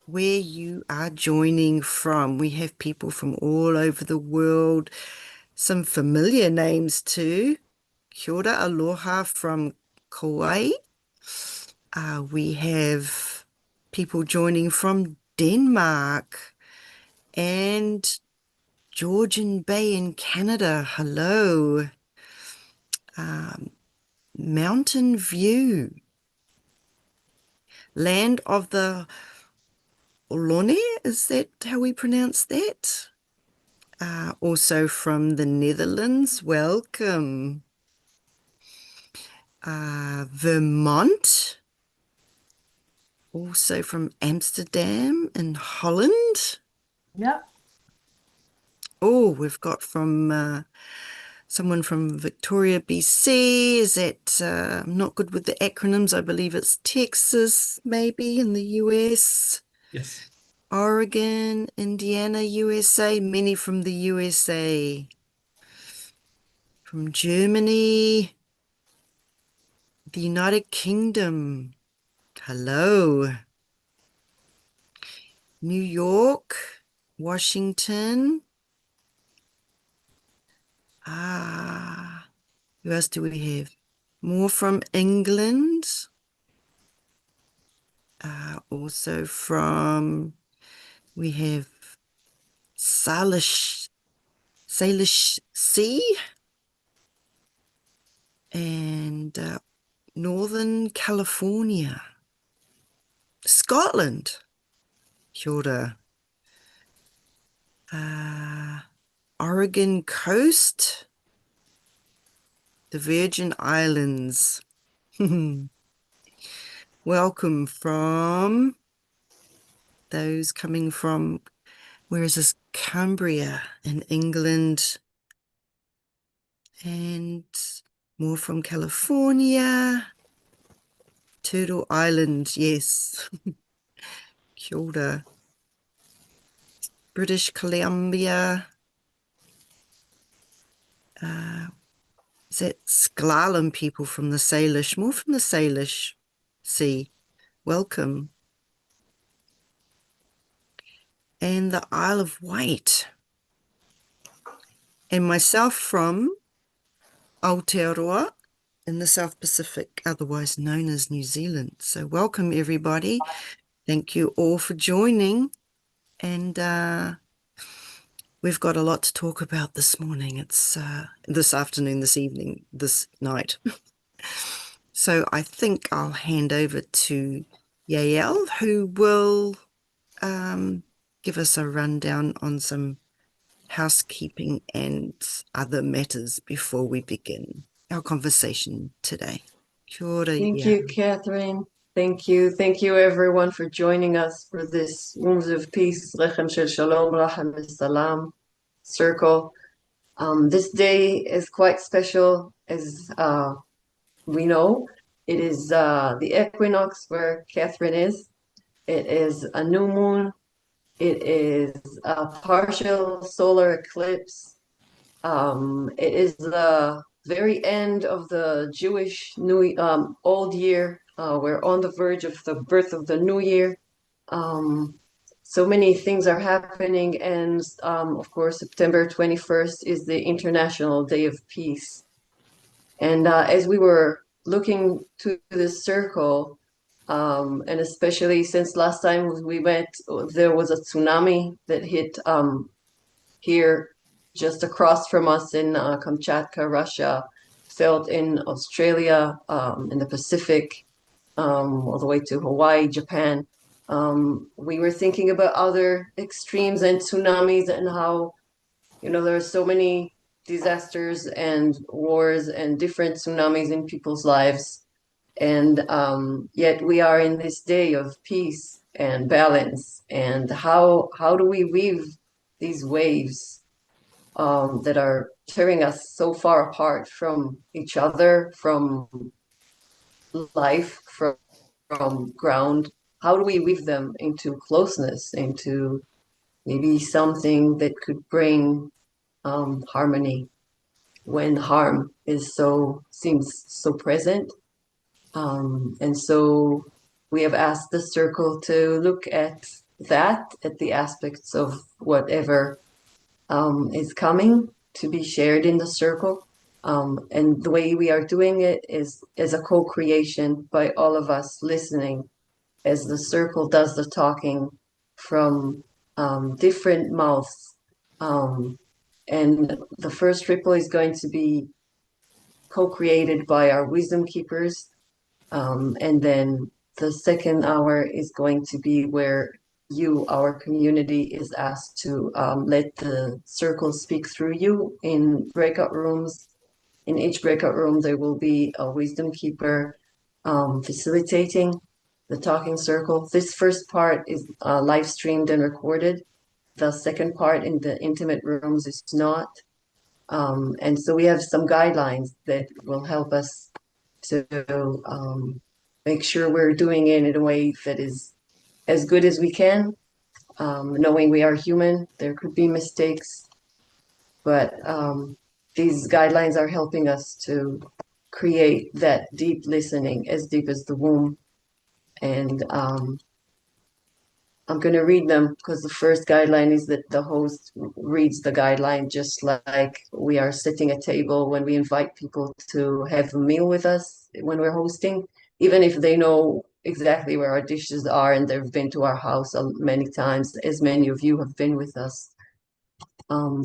where you are joining from. We have people from all over the world, some familiar names too. Kia ora, aloha from Kauai. We have people joining from Denmark and Georgian Bay in Canada. Hello. Um, Mountain View, land of the Olone, is that how we pronounce that? Also from the Netherlands, welcome. Vermont, also from Amsterdam in Holland. Yep. Oh, we've got from someone from Victoria, BC. Is that, I'm not good with the acronyms. I believe it's Texas, maybe in the US. Yes. Oregon, Indiana, USA. Many from the USA. From Germany, the United Kingdom. Hello. New York, Washington. Who else do we have? More from England. Also from, we have Salish Sea and Northern California. Scotland. Kia ora. Oregon coast. The Virgin Islands. Welcome from those coming from, where is this? Cumbria in England. And more from California. Turtle Island, yes. Kia ora. British Columbia. Is that Sklallam people from the Salish? More from the Salish Sea. Welcome. And the Isle of Wight. And myself from Aotearoa in the South Pacific, otherwise known as New Zealand. So welcome, everybody. Thank you all for joining. And we've got a lot to talk about this morning. It's this afternoon, this evening, this night. So I think I'll hand over to Yael, who will give us a rundown on some housekeeping and other matters before we begin our conversation today. Kia ora, Thank Yael. you, Catherine. Thank you. Thank you, everyone, for joining us for this Wombs of Peace, Lechem Shel Shalom, Rachem Salam circle. This day is quite special, as we know. It is the equinox where Catherine is. It is a new moon. It is a partial solar eclipse. It is the very end of the Jewish new old year. We're on the verge of the birth of the new year. So many things are happening, and of course, September 21st is the International Day of Peace. And as we were looking to this circle, and especially since last time we met, there was a tsunami that hit here just across from us in Kamchatka, Russia, felt in Australia, in the Pacific, all the way to Hawaii, Japan. We were thinking about other extremes and tsunamis and how, there are so many disasters and wars and different tsunamis in people's lives. And yet we are in this day of peace and balance. And how do we weave these waves that are tearing us so far apart from each other, from life, from ground? How do we weave them into closeness, into maybe something that could bring harmony when harm seems so present? And so we have asked the circle to look at that, at the aspects of whatever is coming to be shared in the circle. And the way we are doing it is as a co-creation by all of us listening as the circle does the talking from different mouths. And the first ripple is going to be co-created by our wisdom keepers. And then the second hour is going to be where you, our community, is asked to let the circle speak through you in breakout rooms. In each breakout room, there will be a wisdom keeper facilitating the talking circle. This first part is live streamed and recorded. The second part in the intimate rooms is not. And so we have some guidelines that will help us to make sure we're doing it in a way that is as good as we can, knowing we are human. There could be mistakes, but these guidelines are helping us to create that deep listening, as deep as the womb. And I'm going to read them because the first guideline is that the host reads the guideline just like we are sitting at table when we invite people to have a meal with us when we're hosting, even if they know exactly where our dishes are and they've been to our house many times, as many of you have been with us.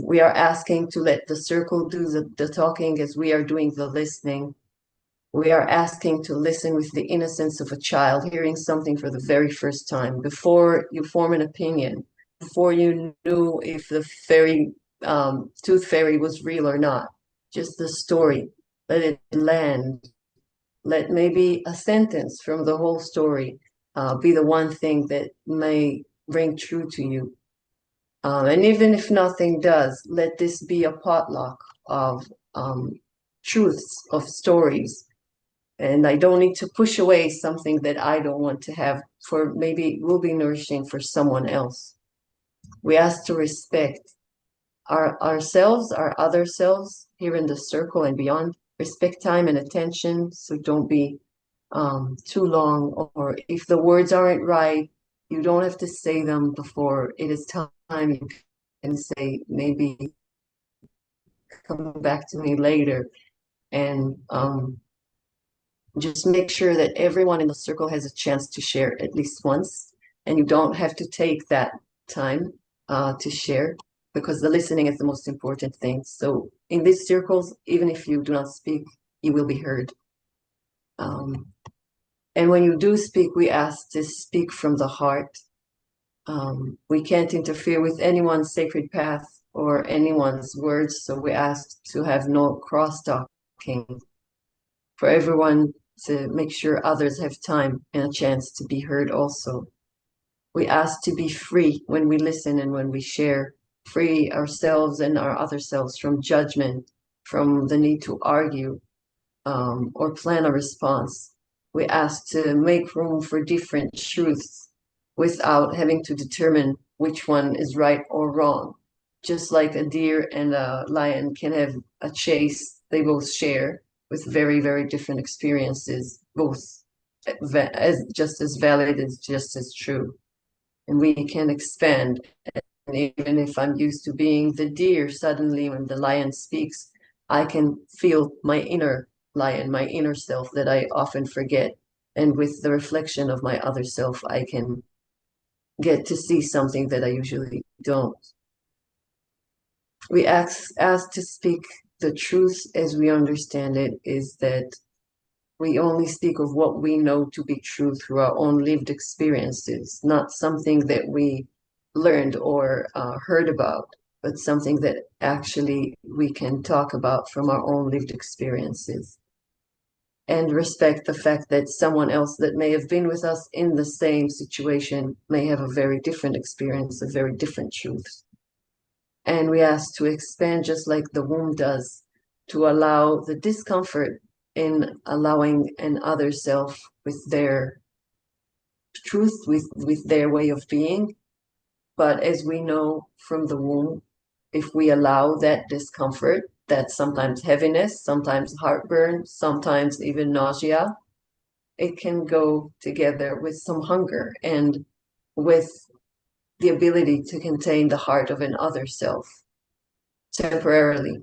We are asking to let the circle do the talking as we are doing the listening. We are asking to listen with the innocence of a child hearing something for the very first time, before you form an opinion, before you knew if the tooth fairy was real or not. Just the story. Let it land. Let maybe a sentence from the whole story be the one thing that may ring true to you. And even if nothing does, let this be a potluck of truths, of stories. And I don't need to push away something that I don't want to have, for maybe it will be nourishing for someone else. We ask to respect ourselves, our other selves here in the circle and beyond. Respect time and attention, so don't be too long, or if the words aren't right, you don't have to say them before it is time. You can say, maybe come back to me later. And just make sure that everyone in the circle has a chance to share at least once, and you don't have to take that time to share, because the listening is the most important thing. So in these circles, even if you do not speak, you will be heard. And when you do speak, we ask to speak from the heart. We can't interfere with anyone's sacred path or anyone's words, so we ask to have no cross-talking, for everyone to make sure others have time and a chance to be heard also. We ask to be free when we listen and when we share, free ourselves and our other selves from judgment, from the need to argue or plan a response. We ask to make room for different truths without having to determine which one is right or wrong. Just like a deer and a lion can have a chase, they both share with very, very different experiences, both as just as valid as just as true. And we can expand. And even if I'm used to being the deer, suddenly when the lion speaks, I can feel my inner lion, my inner self that I often forget. And with the reflection of my other self, I can get to see something that I usually don't. We ask to speak the truth as we understand it, is that we only speak of what we know to be true through our own lived experiences, not something that we learned or heard about, but something that actually we can talk about from our own lived experiences. And respect the fact that someone else that may have been with us in the same situation may have a very different experience, a very different truth. And we ask to expand just like the womb does, to allow the discomfort in allowing an other self with their truth, with their way of being. But as we know from the womb, if we allow that discomfort, that sometimes heaviness, sometimes heartburn, sometimes even nausea, it can go together with some hunger and with the ability to contain the heart of an other self temporarily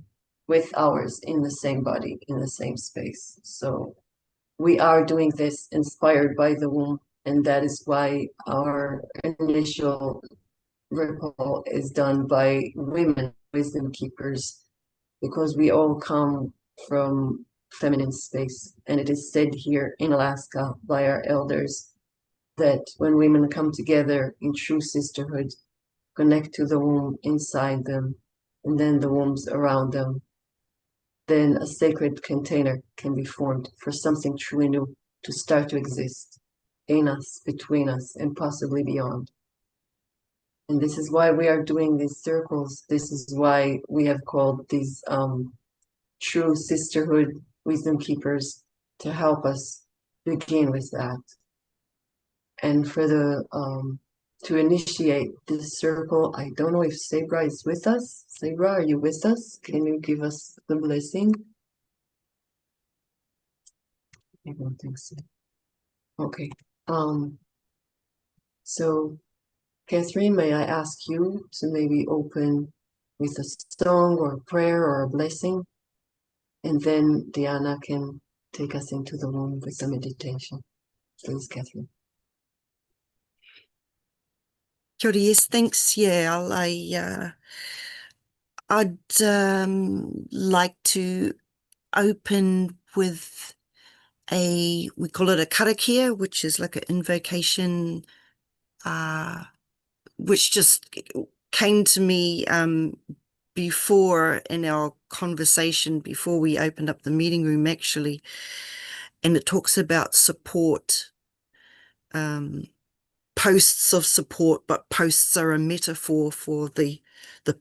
with ours in the same body, in the same space. So we are doing this inspired by the womb, and that is why our initial ripple is done by women wisdom keepers, because we all come from feminine space. And it is said here in Alaska by our elders that when women come together in true sisterhood, connect to the womb inside them, and then the wombs around them, then a sacred container can be formed for something truly new to start to exist in us, between us, and possibly beyond. And this is why we are doing these circles. This is why we have called these true sisterhood wisdom keepers to help us begin with that. And for the to initiate this circle, I don't know if Sabra is with us. Sabra, are you with us? Can you give us the blessing? I don't think so. Okay. So Catherine, may I ask you to maybe open with a song or a prayer or a blessing? And then Diana can take us into the room with the meditation. Please, Catherine. Kia ora, yes, thanks. Yeah, I'd like to open with we call it a karakia, which is like an invocation, uh, which just came to me before in our conversation, before we opened up the meeting room, actually. And it talks about support, um, posts of support, but posts are a metaphor for the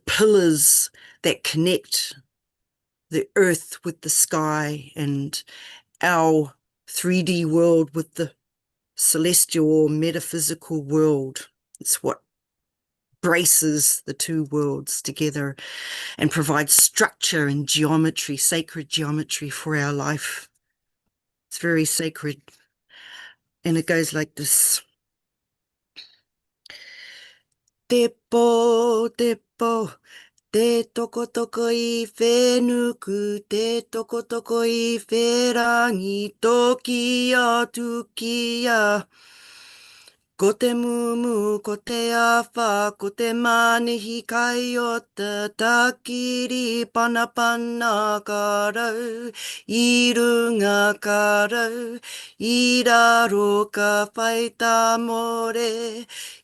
pillars that connect the earth with the sky and our 3D world with the celestial or metaphysical world. It's what braces the two worlds together and provides structure and geometry, sacred geometry for our life. It's very sacred. And it goes like this. Tepo, tepo, te toko toko I whenuku, te toko toko I wherangi, toki a tuki a. Ko te mumu, ko te awha, ko te manehi kai o te takiri panapana ka rau, I runga ka rau, I raro ka whaita more,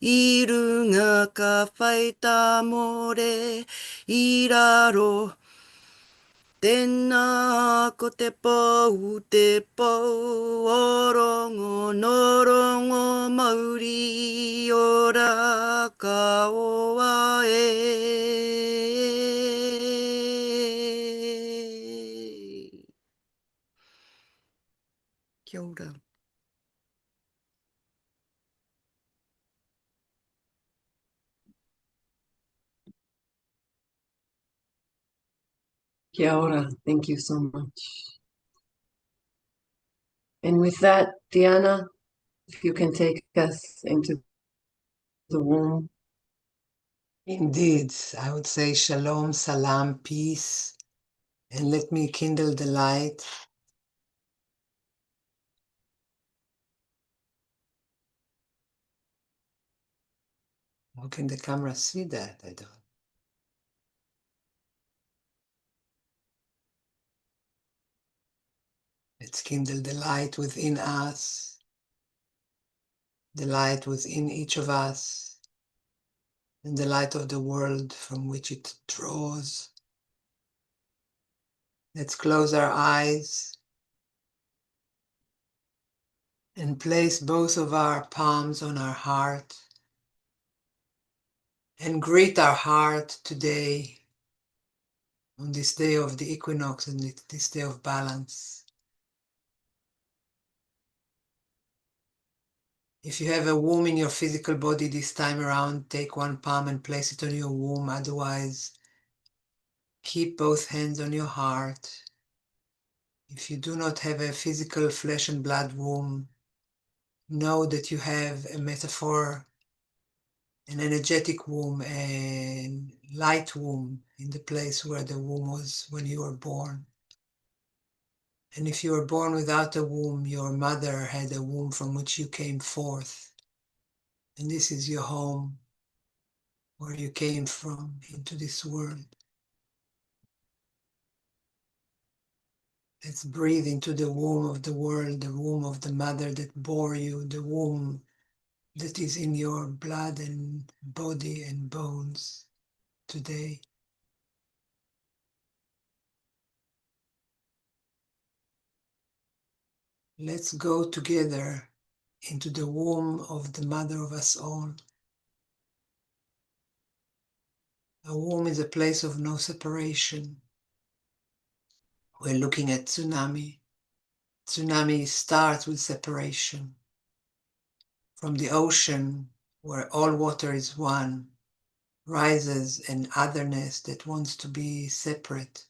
I runga ka whaita more, I raro. Tēnā ko te pou, orongo, norongo, mauri, ora ka oa e. Kia ora. Kia ora. Thank you so much. And with that, Diana, if you can take us into the womb. Indeed, I would say shalom, salam, peace, and let me kindle the light. How can the camera see that? I don't. Let's kindle the light within us, the light within each of us, and the light of the world from which it draws. Let's close our eyes and place both of our palms on our heart and greet our heart today on this day of the equinox and this day of balance. If you have a womb in your physical body this time around, take one palm and place it on your womb. Otherwise, keep both hands on your heart. If you do not have a physical flesh and blood womb, know that you have a metaphor an energetic womb, a light womb in the place where the womb was when you were born. And if you were born without a womb, your mother had a womb from which you came forth. And this is your home, where you came from into this world. Let's breathe into the womb of the world, the womb of the mother that bore you, the womb that is in your blood and body and bones today. Let's go together into the womb of the mother of us all. A womb is a place of no separation. We're looking at tsunami. Tsunami starts with separation. From the ocean, where all water is one, rises an otherness that wants to be separate,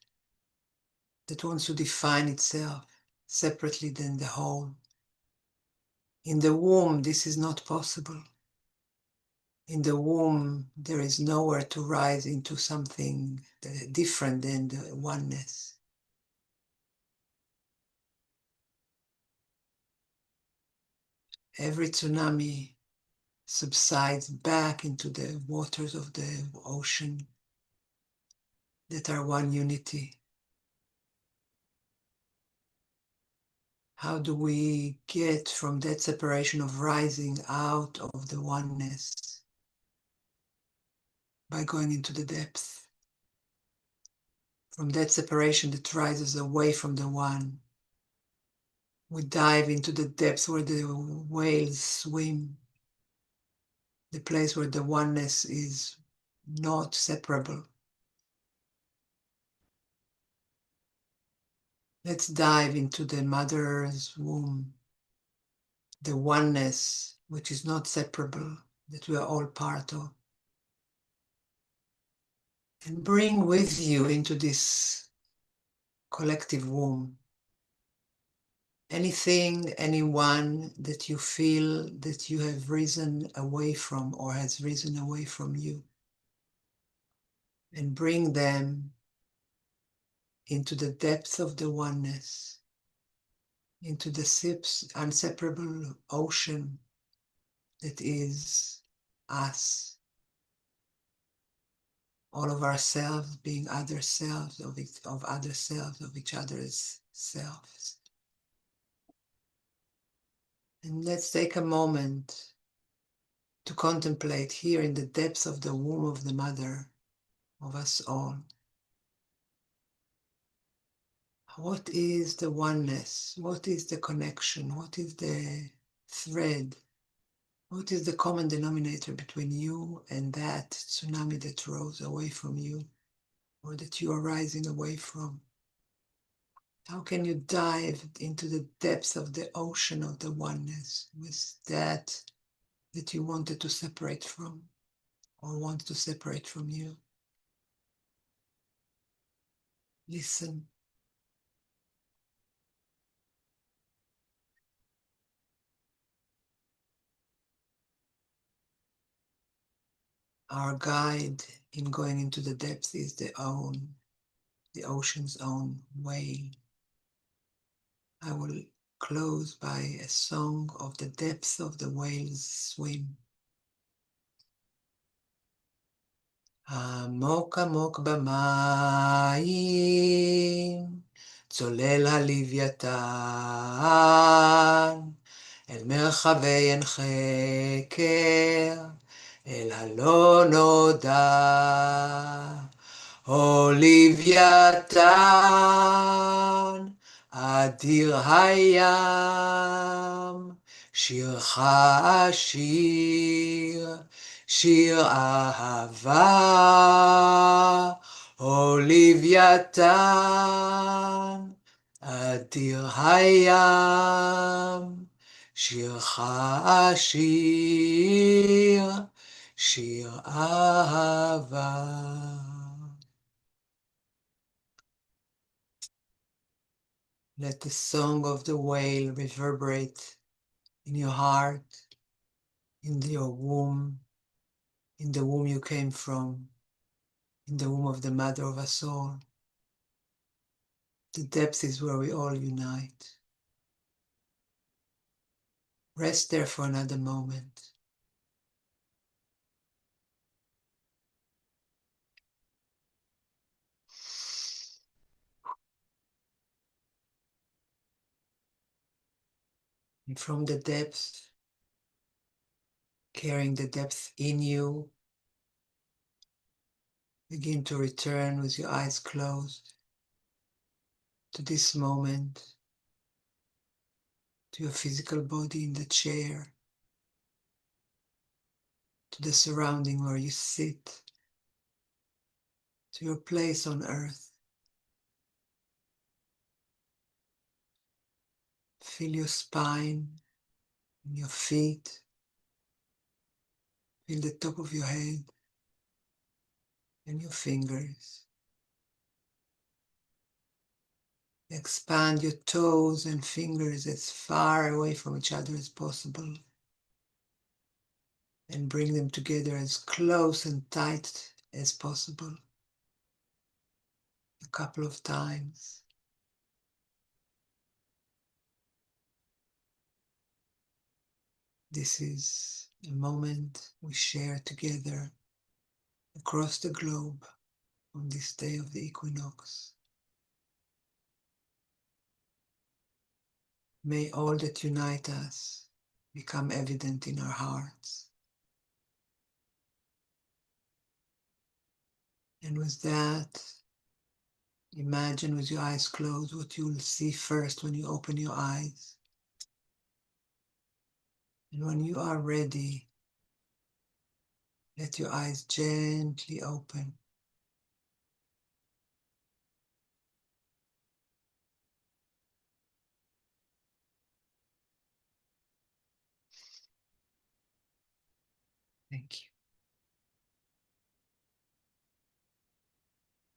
that wants to define itself separately than the whole. In the womb, this is not possible. In the womb, there is nowhere to rise into something different than the oneness. Every tsunami subsides back into the waters of the ocean that are one unity. How do we get from that separation of rising out of the oneness? By going into the depth. From that separation that rises away from the one, we dive into the depths where the whales swim, the place where the oneness is not separable. Let's dive into the mother's womb, the oneness which is not separable, that we are all part of. And bring with you into this collective womb anything, anyone that you feel that you have risen away from or has risen away from you. And bring them into the depth of the oneness, into the inseparable ocean that is us, all of ourselves being other selves of other selves, of each other's selves. And let's take a moment to contemplate here in the depths of the womb of the mother of us all. What is the oneness? What is the connection? What is the thread? What is the common denominator between you and that tsunami that rose away from you, or that you are rising away from? How can you dive into the depths of the ocean of the oneness with that you wanted to separate from, or want to separate from you? Listen. Our guide in going into the depths is the ocean's own whale. I will close by a song of the depths of the whale's swim. עמוק עמוק במים, צולל הלוויתן, אל מרחבי עין חקר, אל הלא נודע. הו לוויתן, אדיר הים, שירך השיר, שיר אהבה. הו לוויתן, אדיר הים, שירך השיר, שיר אהבה. Let the song of the whale reverberate in your heart, in your womb, in the womb you came from, in the womb of the mother of us all. The depth is where we all unite. Rest there for another moment. And from the depth, carrying the depth in you, begin to return with your eyes closed to this moment, to your physical body in the chair, to the surrounding where you sit, to your place on earth. Feel your spine and your feet. Feel the top of your head and your fingers. Expand your toes and fingers as far away from each other as possible, and bring them together as close and tight as possible. A couple of times. This is a moment we share together across the globe on this day of the equinox. May all that unite us become evident in our hearts. And with that, imagine with your eyes closed what you will see first when you open your eyes. And when you are ready, let your eyes gently open. Thank you.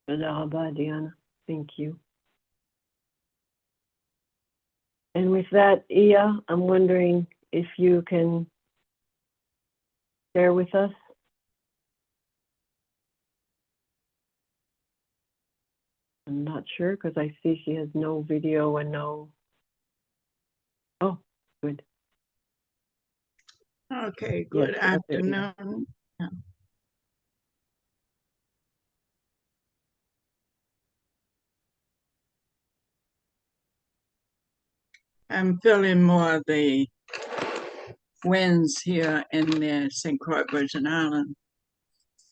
Thank you. Thank you. And with that, Iya, I'm wondering if you can share with us. I'm not sure because I see she has no video and no. Oh, good. Okay, good Yes, afternoon. I'm feeling more of the winds here in the St. Croix Virgin Island.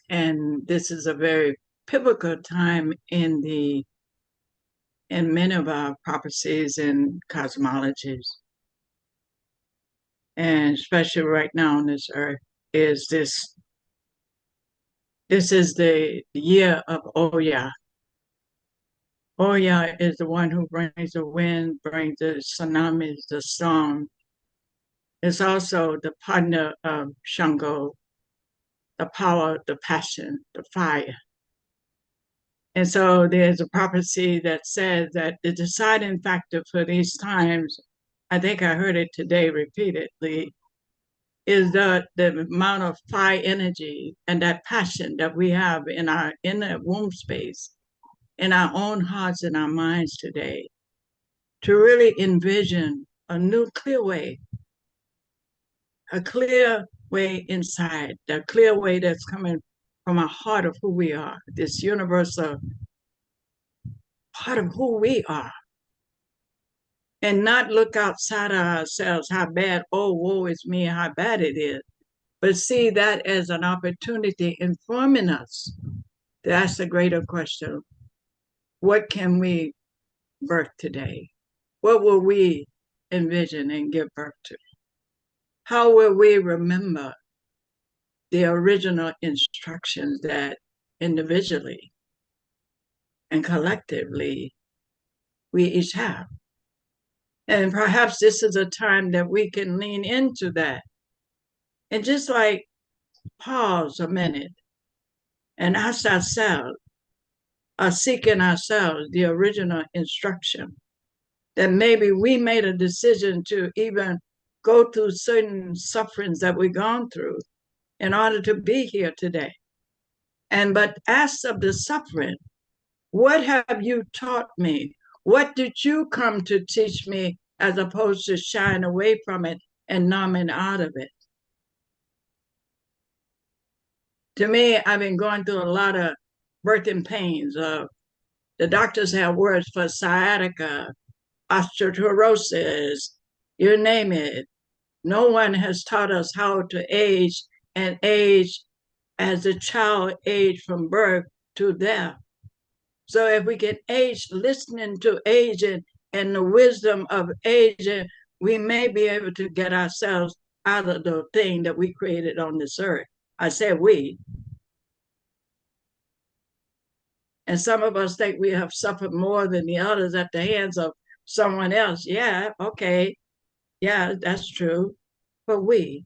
And this is a very pivotal time in many of our prophecies and cosmologies. And especially right now on this earth is this is the year of Oya. Oya is the one who brings the wind, brings the tsunamis, the storm. It's also the partner of Shango, the power, the passion, the fire. And so there's a prophecy that says that the deciding factor for these times, I think I heard it today repeatedly, is the amount of fire energy and that passion that we have in our inner womb space, in our own hearts and our minds today, to really envision a new clear way, a clear way inside, the clear way that's coming from our heart of who we are, this universal part of who we are. And not look outside of ourselves, how bad, oh, woe is me, how bad it is, but see that as an opportunity informing us. That's the greater question. What can we birth today? What will we envision and give birth to? How will we remember the original instructions that individually and collectively we each have? And perhaps this is a time that we can lean into that and just like pause a minute and ask ourselves, seeking ourselves the original instruction that maybe we made a decision to even go through certain sufferings that we've gone through in order to be here today. But ask of the suffering, what have you taught me? What did you come to teach me as opposed to shying away from it and numbing out of it? To me, I've been going through a lot of birthing pains. The doctors have words for sciatica, osteoporosis, you name it. No one has taught us how to age and age as a child aged from birth to death. So if we can age listening to aging and the wisdom of aging, we may be able to get ourselves out of the thing that we created on this earth. I said we. And some of us think we have suffered more than the others at the hands of someone else. Yeah, okay. Yeah, that's true. But we,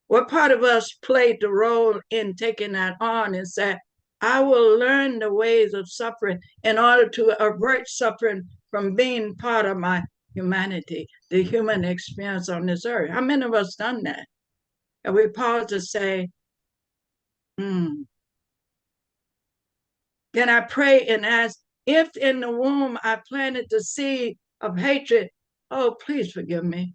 what part of us played the role in taking that on and said, I will learn the ways of suffering in order to avert suffering from being part of my humanity, the human experience on this earth? How many of us done that? And we pause to say, can I pray and ask, if in the womb I planted the seed of hatred, oh, please forgive me.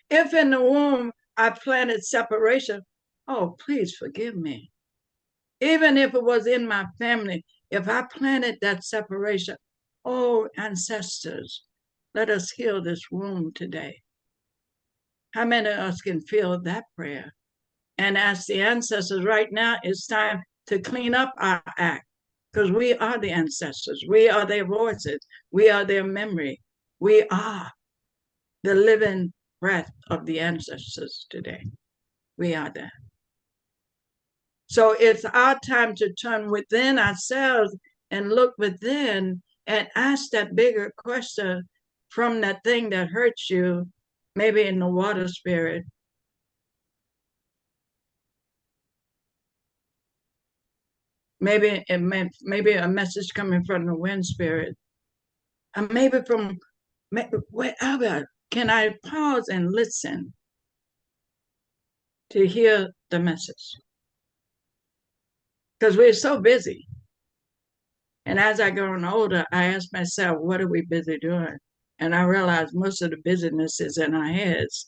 If in the womb I planted separation, oh, please forgive me. Even if it was in my family, if I planted that separation, oh, ancestors, let us heal this womb today. How many of us can feel that prayer? And ask the ancestors right now, it's time to clean up our act, because we are the ancestors. We are their voices. We are their memory. We are the living breath of the ancestors today. We are that. So it's our time to turn within ourselves and look within and ask that bigger question from that thing that hurts you, maybe in the water spirit. Maybe a message coming from the wind spirit. And maybe from wherever. Can I pause and listen to hear the message? Because we're so busy. And as I grown older, I ask myself, what are we busy doing? And I realize most of the busyness is in our heads.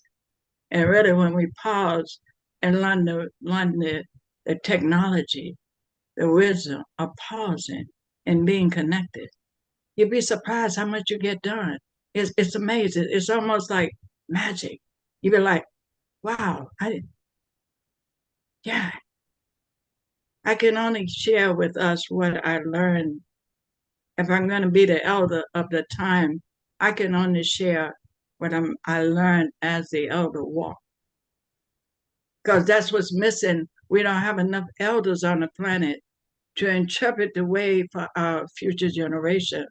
And really, when we pause and learn the technology, the wisdom of pausing and being connected, you'd be surprised how much you get done. It's amazing. It's almost like magic. You'd be like, wow, I can only share with us what I learned. If I'm going to be the elder of the time, I can only share what I learned as the elder WOP. Because that's what's missing. We don't have enough elders on the planet to interpret the way for our future generation.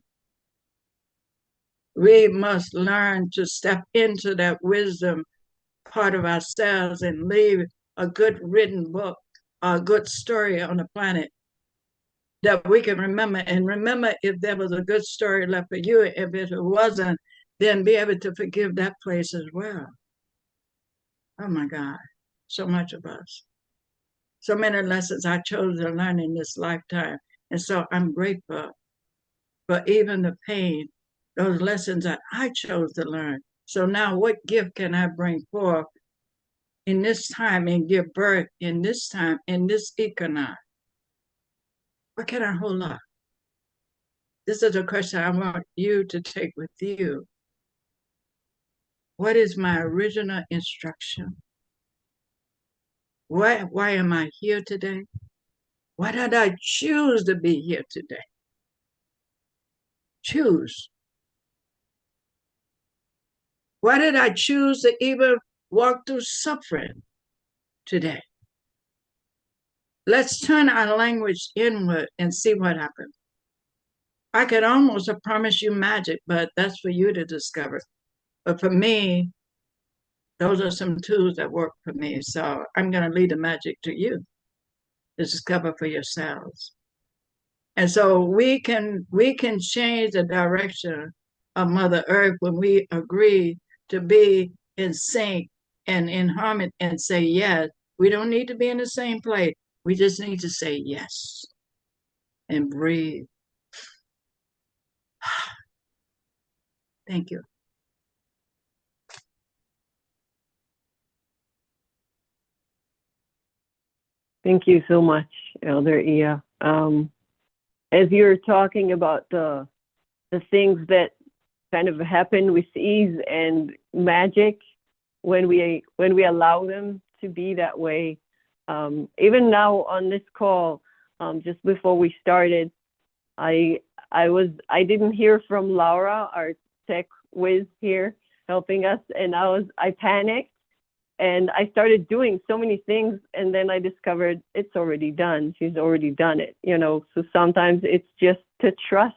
We must learn to step into that wisdom part of ourselves and leave a good written book, a good story on the planet that we can remember. And remember, if there was a good story left for you, if it wasn't, then be able to forgive that place as well. Oh my God, so much of us. So many lessons I chose to learn in this lifetime. And so I'm grateful for even the pain, those lessons that I chose to learn. So now what gift can I bring forth in this time and give birth in this time, in this equinox? What can I hold up? This is a question I want you to take with you. What is my original instruction? Why am I here today? Why did I choose to be here today? Choose. Why did I choose to even walk through suffering today? Let's turn our language inward and see what happens. I could almost promise you magic, but that's for you to discover. But for me, those are some tools that work for me. So I'm going to leave the magic to you to discover for yourselves. And so we can change the direction of Mother Earth when we agree to be in sync and in harmony and say yes We don't need to be in the same place. We just need to say yes and breathe. Thank you. Thank you so much, Elder Ia. As you're talking about the things that kind of happen with ease and magic when we allow them to be that way. Even now on this call, just before we started, I didn't hear from Laura, our tech whiz here helping us, and I panicked and I started doing so many things, and then I discovered it's already done. She's already done it, you know. So sometimes it's just to trust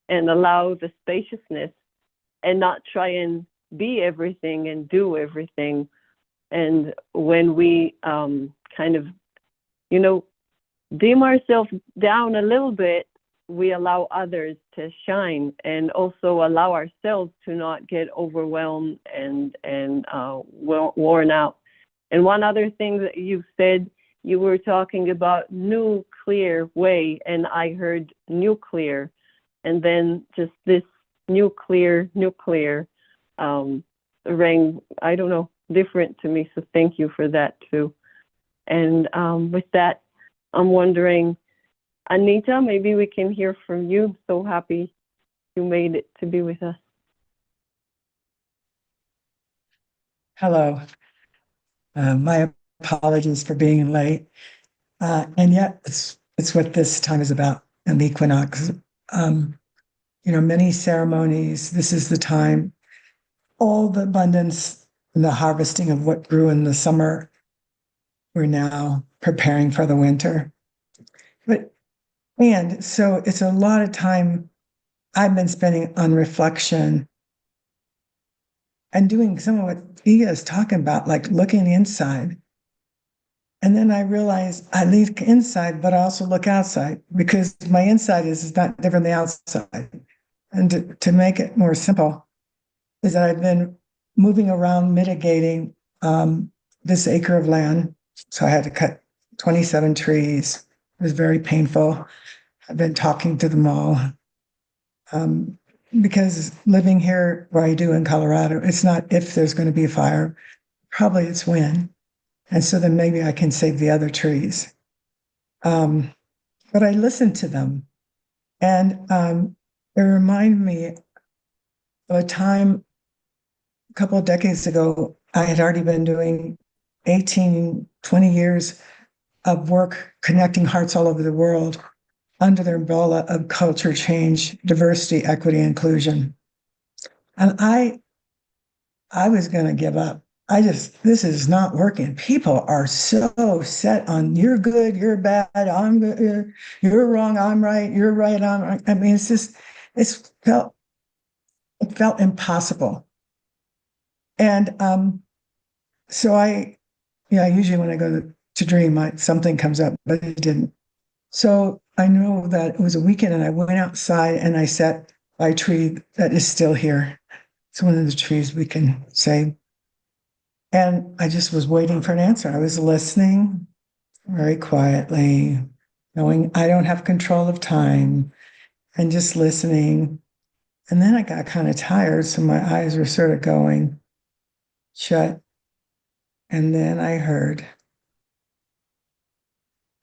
and allow the spaciousness and not try and be everything and do everything. And when we kind of, you know, dim ourselves down a little bit, we allow others to shine, and also allow ourselves to not get overwhelmed and worn out. And one other thing that you said, you were talking about new clear way, and I heard nuclear, and then just this nuclear rang, I don't know, different to me. So thank you for that too. And with that, I'm wondering, Anita, maybe we can hear from you. So happy you made it to be with us. Hello. My apologies for being late. And yet it's what this time is about, an equinox. You know, many ceremonies, this is the time, all the abundance and the harvesting of what grew in the summer, we're now preparing for the winter. And so it's a lot of time I've been spending on reflection and doing some of what Ia is talking about, like looking inside. And then I realize I leave inside, but I also look outside, because my inside is not different than the outside. And to make it more simple, is that I've been moving around mitigating this acre of land. So I had to cut 27 trees. It was very painful. I've been talking to them all. Because living here where I do in Colorado, it's not if there's going to be a fire, probably it's when. And so then maybe I can save the other trees. But I listened to them. And it reminded me of a time a couple of decades ago. I had already been doing 18, 20 years of work connecting hearts all over the world under the umbrella of culture change, diversity, equity, inclusion. And I was going to give up. This is not working. People are so set on you're good, you're bad, I'm good, you're wrong, I'm right, you're right, I'm right. I mean, it felt impossible. And so usually when I go to dream, something comes up, but it didn't. So I know that it was a weekend, and I went outside and I sat by a tree that is still here. It's one of the trees we can save. And I just was waiting for an answer. I was listening very quietly, knowing I don't have control of time, and just listening. And then I got kind of tired, so my eyes were sort of going shut. And then I heard,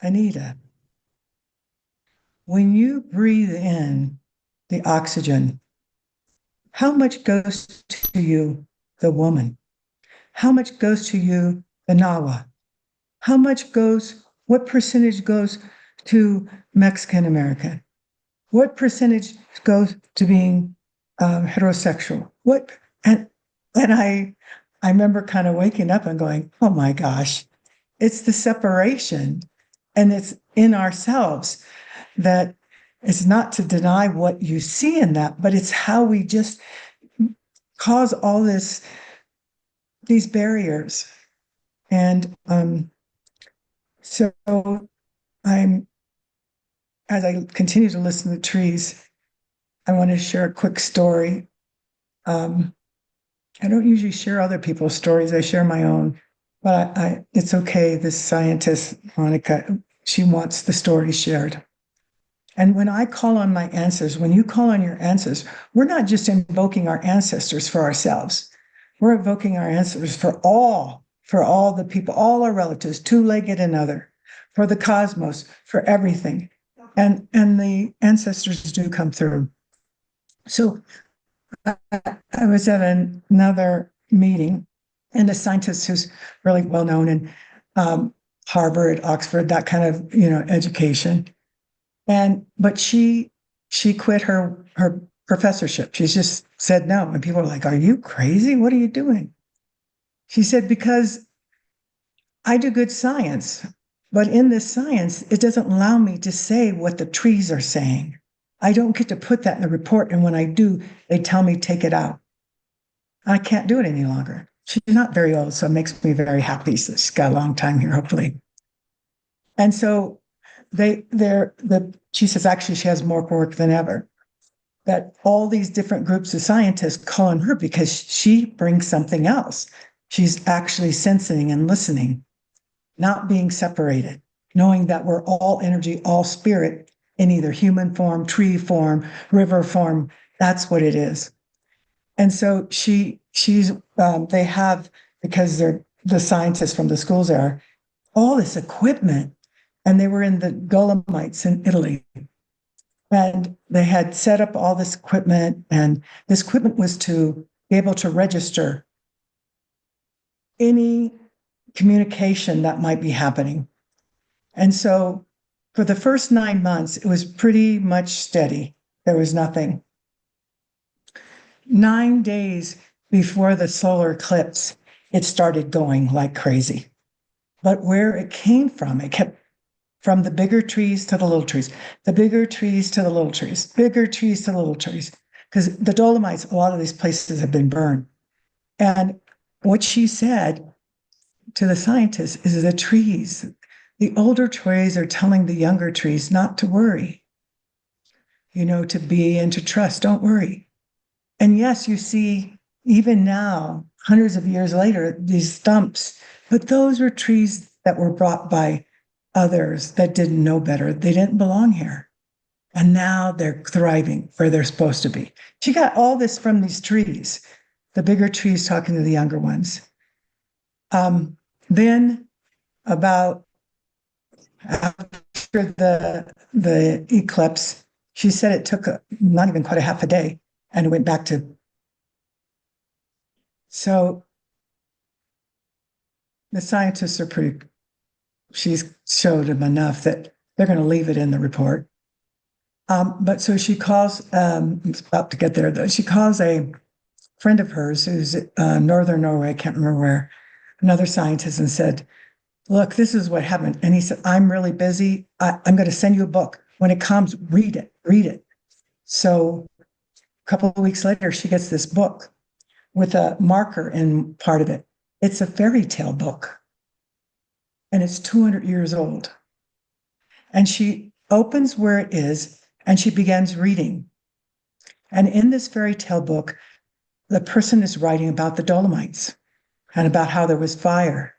Anita, when you breathe in the oxygen, how much goes to you, the woman? How much goes to you, the Nawa? What percentage goes to Mexican American? What percentage goes to being heterosexual? And I remember kind of waking up and going, oh my gosh, it's the separation, and it's in ourselves, that it's not to deny what you see in that, but it's how we just cause all these barriers. And so as I continue to listen to the trees, I want to share a quick story. I don't usually share other people's stories. I share my own. But it's okay. This scientist, Monica, she wants the story shared. And when I call on my ancestors, when you call on your ancestors, we're not just invoking our ancestors for ourselves. We're invoking our ancestors for all the people, all our relatives, two-legged and other, for the cosmos, for everything. And the ancestors do come through. So I was at another meeting, and a scientist who's really well known in Harvard, Oxford, that kind of education. But she quit her professorship. She just said no. And people were like, "Are you crazy? What are you doing?" She said, "Because I do good science, but in this science, it doesn't allow me to say what the trees are saying. I don't get to put that in the report. And when I do, they tell me take it out. I can't do it any longer." She's not very old, so it makes me very happy. So she's got a long time here, hopefully. And so she says actually she has more work than ever. That all these different groups of scientists call on her because she brings something else. She's actually sensing and listening, not being separated, knowing that we're all energy, all spirit in either human form, tree form, river form. That's what it is. And so they have, because the scientists from the schools are, all this equipment, and they were in the Dolomites in Italy. And they had set up all this equipment, and this equipment was to be able to register any communication that might be happening. And so for the first 9 months, it was pretty much steady. There was nothing. 9 days before the solar eclipse, it started going like crazy. But where it came from, it kept from the bigger trees to the little trees, the bigger trees to the little trees, bigger trees to the little trees. Because the Dolomites, a lot of these places have been burned. And what she said to the scientists is the older trees are telling the younger trees not to worry, to be and to trust, don't worry. And yes, you see, even now, hundreds of years later, these stumps, but those were trees that were brought by others that didn't know better. They didn't belong here. And now they're thriving where they're supposed to be. She got all this from these trees, the bigger trees talking to the younger ones. Then about after the eclipse, she said it took not even quite a half a day, and it went back to. So the scientists are she's showed them enough that they're going to leave it in the report. But so she calls, it's about to get there though, she calls a friend of hers who's northern Norway, I can't remember where, another scientist, and said, "Look, this is what happened." And he said, "I'm really busy. I'm going to send you a book. When it comes, read it. So a couple of weeks later, she gets this book with a marker in part of it. It's a fairy tale book, and it's 200 years old. And she opens where it is, and she begins reading. And in this fairy tale book, the person is writing about the Dolomites and about how there was fire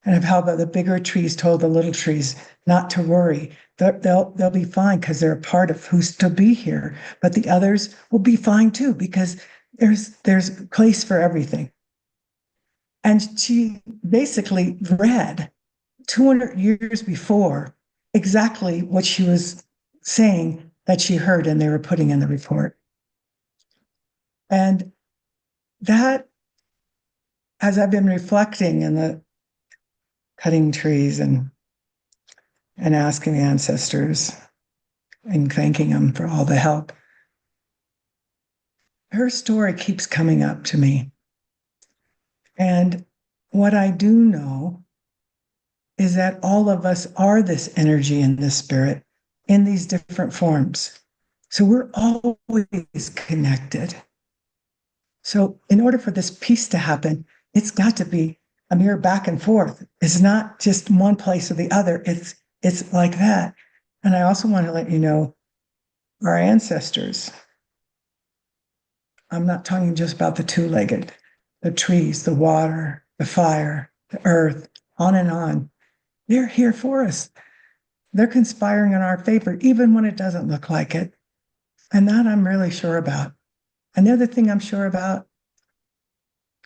and of how the bigger trees told the little trees not to worry. They'll be fine because they're a part of who's to be here. But the others will be fine too, because there's a place for everything. And she basically read 200 years before exactly what she was saying that she heard and they were putting in the report. And that, as I've been reflecting in the cutting trees and asking the ancestors and thanking them for all the help, her story keeps coming up to me. And what I do know is that all of us are this energy and this spirit in these different forms. So we're always connected. So in order for this peace to happen, it's got to be a mere back and forth. It's not just one place or the other. It's like that. And I also want to let you know, our ancestors, I'm not talking just about the two-legged, the trees, the water, the fire, the earth, on and on. They're here for us. They're conspiring in our favor, even when it doesn't look like it. And that I'm really sure about. Another thing I'm sure about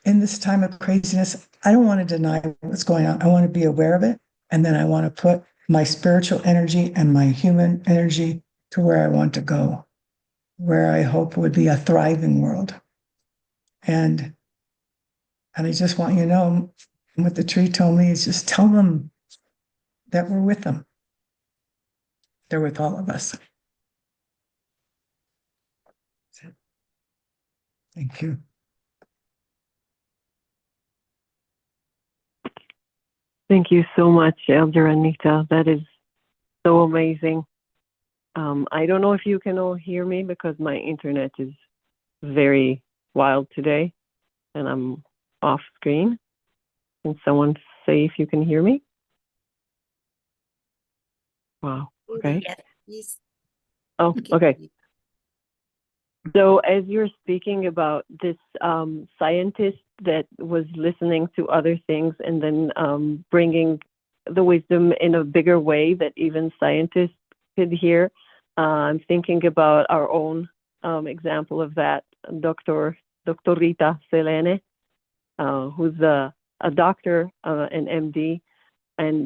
in this time of craziness, I don't want to deny what's going on. I want to be aware of it. And then I want to put my spiritual energy and my human energy to where I want to go, where I hope would be a thriving world. And I just want you to know what the tree told me is just tell them that we're with them. They're with all of us. Thank you. Thank you so much, Elder Anita. That is so amazing. I don't know if you can all hear me because my internet is very wild today and I'm off screen. Can someone say if you can hear me? Wow. Okay. Yes. Oh, okay. So as you're speaking about this scientist that was listening to other things and then bringing the wisdom in a bigger way that even scientists could hear, I'm thinking about our own example of that, Dr. Selene, who's a doctor, an MD,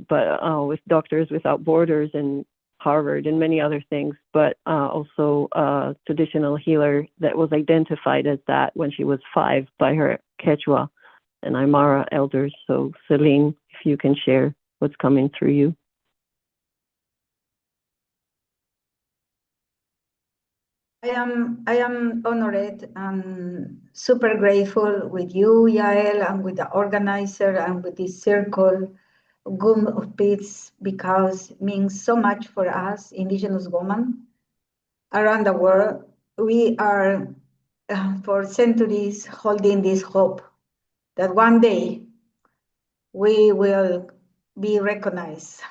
but with Doctors Without Borders and Harvard and many other things, but also a traditional healer that was identified as that when she was 5 by her Quechua and Aymara elders. So Celine, if you can share what's coming through you. I am honored and super grateful with you, Yael, and with the organizer and with this circle, Gum of Peace, because it means so much for us, indigenous women around the world. We are for centuries holding this hope that one day we will be recognized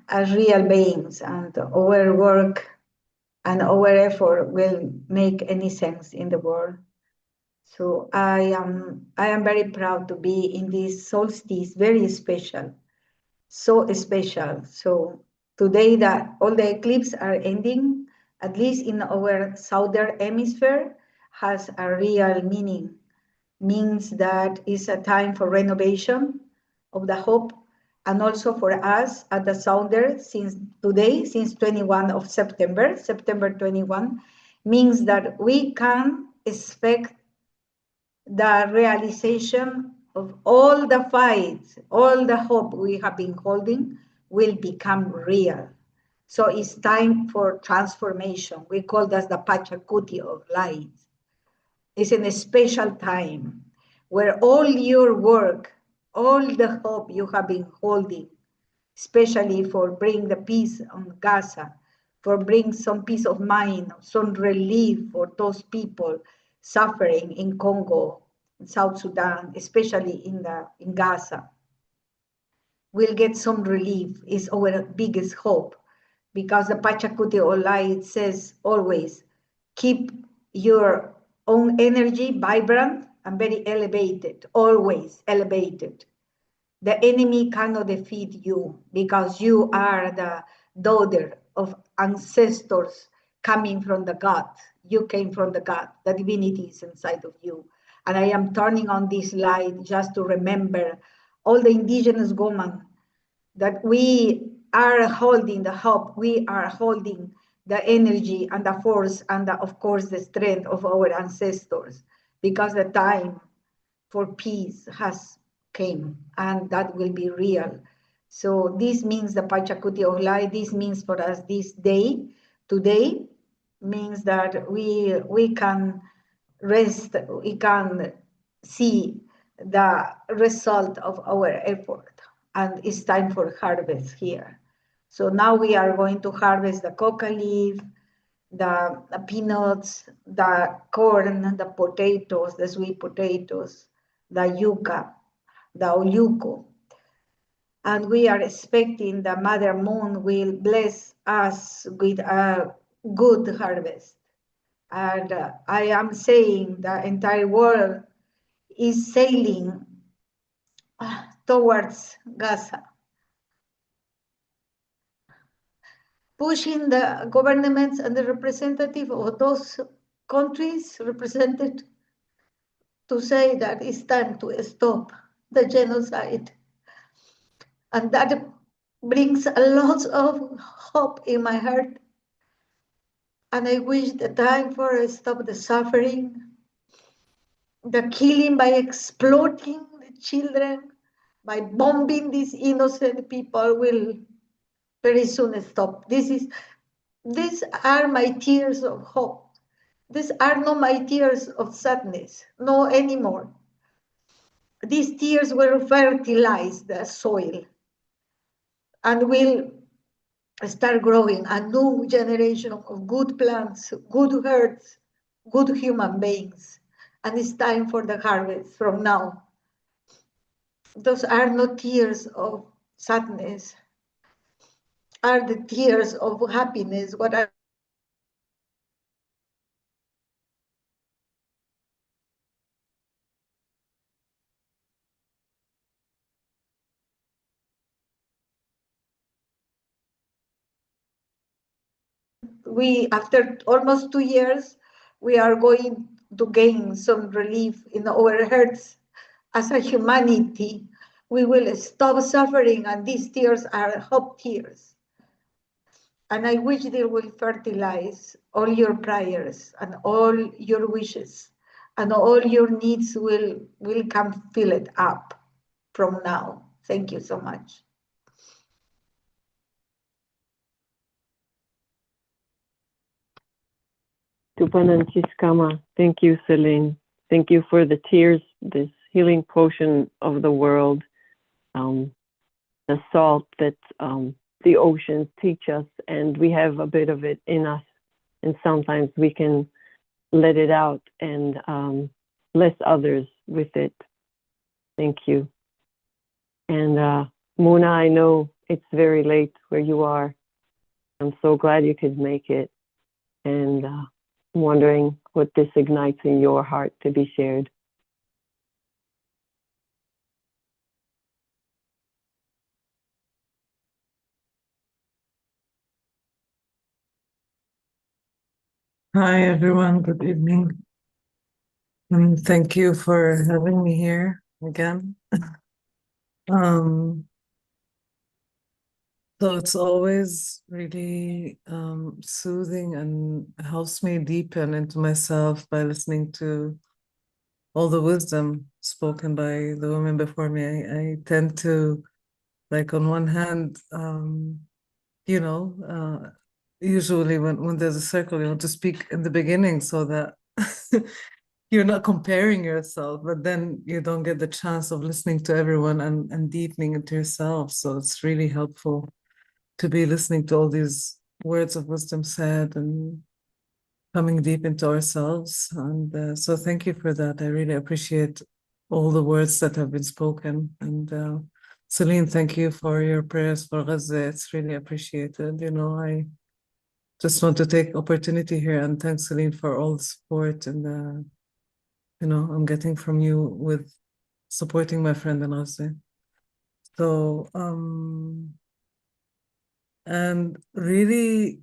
as real beings and our work and our effort will make any sense in the world. So I am very proud to be in this solstice, very special, so special. So today that all the eclipses are ending, at least in our southern hemisphere, has a real meaning. Means that it's a time for renovation of the hope, and also for us at the Sounder since today, since 21 of September, September 21, means that we can expect the realization of all the fights, all the hope we have been holding will become real. So it's time for transformation. We call that the Pachacuti of light. It's in a special time where all your work, all the hope you have been holding, especially for bring the peace on Gaza, for bring some peace of mind, some relief for those people suffering in Congo, in South Sudan, especially in Gaza. We'll get some relief is our biggest hope, because the Pachacuti Olai says always, keep your own energy vibrant and very elevated, always elevated. The enemy cannot defeat you because you are the daughter of ancestors coming from the God. You came from the God. The divinity is inside of you. And I am turning on this light just to remember all the indigenous women that we are holding the hope, we are holding the energy and the force and of course the strength of our ancestors, because the time for peace has came and that will be real. So this means the Pachacuti of light, this means for us this day, today, means that we can rest, we can see the result of our effort, and it's time for harvest here. So now we are going to harvest the coca leaf, the peanuts, the corn, the potatoes, the sweet potatoes, the yuca, the oyuco. And we are expecting the Mother Moon will bless us with a good harvest. And I am saying the entire world is sailing towards Gaza, pushing the governments and the representative of those countries represented to say that it's time to stop the genocide. And that brings a lot of hope in my heart. And I wish the time for stop the suffering, the killing by exploiting the children, by bombing these innocent people will very soon stop. These are my tears of hope. These are not my tears of sadness, no anymore. These tears will fertilize the soil and will start growing a new generation of good plants, good hearts, good human beings. And it's time for the harvest from now. Those are not tears of sadness, are the tears of happiness. What are we, after almost 2 years, we are going to gain some relief in our hearts as a humanity. We will stop suffering, and these tears are hope tears. And I wish they will fertilize all your prayers and all your wishes, and all your needs will come fill it up from now. Thank you so much. Tupananchiskama. Thank you, Celine. Thank you for the tears, this healing potion of the world, the salt that the oceans teach us, and we have a bit of it in us, and sometimes we can let it out and bless others with it. Thank you. And Mona, I know it's very late where you are. I'm so glad you could make it, and I'm wondering what this ignites in your heart to be shared. Hi, everyone. Good evening. And thank you for having me here again. So it's always really soothing and helps me deepen into myself by listening to all the wisdom spoken by the women before me. I tend to, like, on one hand, usually when there's a circle, you want to speak in the beginning so that you're not comparing yourself, but then you don't get the chance of listening to everyone and deepening into yourself. So it's really helpful to be listening to all these words of wisdom said and coming deep into ourselves. And so thank you for that. I really appreciate all the words that have been spoken. And Celine, thank you for your prayers for Gaza. It's really appreciated. I just want to take opportunity here and thank Celine for all the support and I'm getting from you with supporting my friend in Gaza. So and really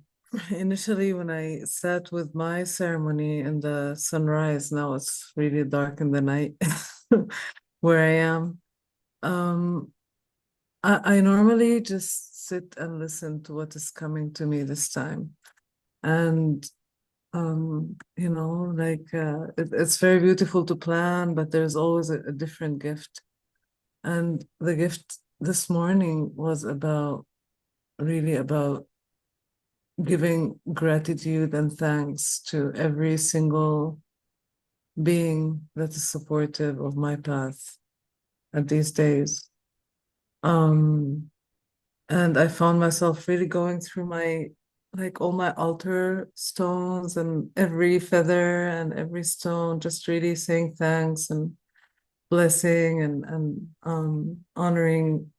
initially when I sat with my ceremony in the sunrise, now it's really dark in the night where I am. I normally just sit and listen to what is coming to me this time. And it's very beautiful to plan, but there's always a different gift. And the gift this morning was really about giving gratitude and thanks to every single being that is supportive of my path at these days. And I found myself really going through all my altar stones and every feather and every stone, just really saying thanks and blessing and honoring,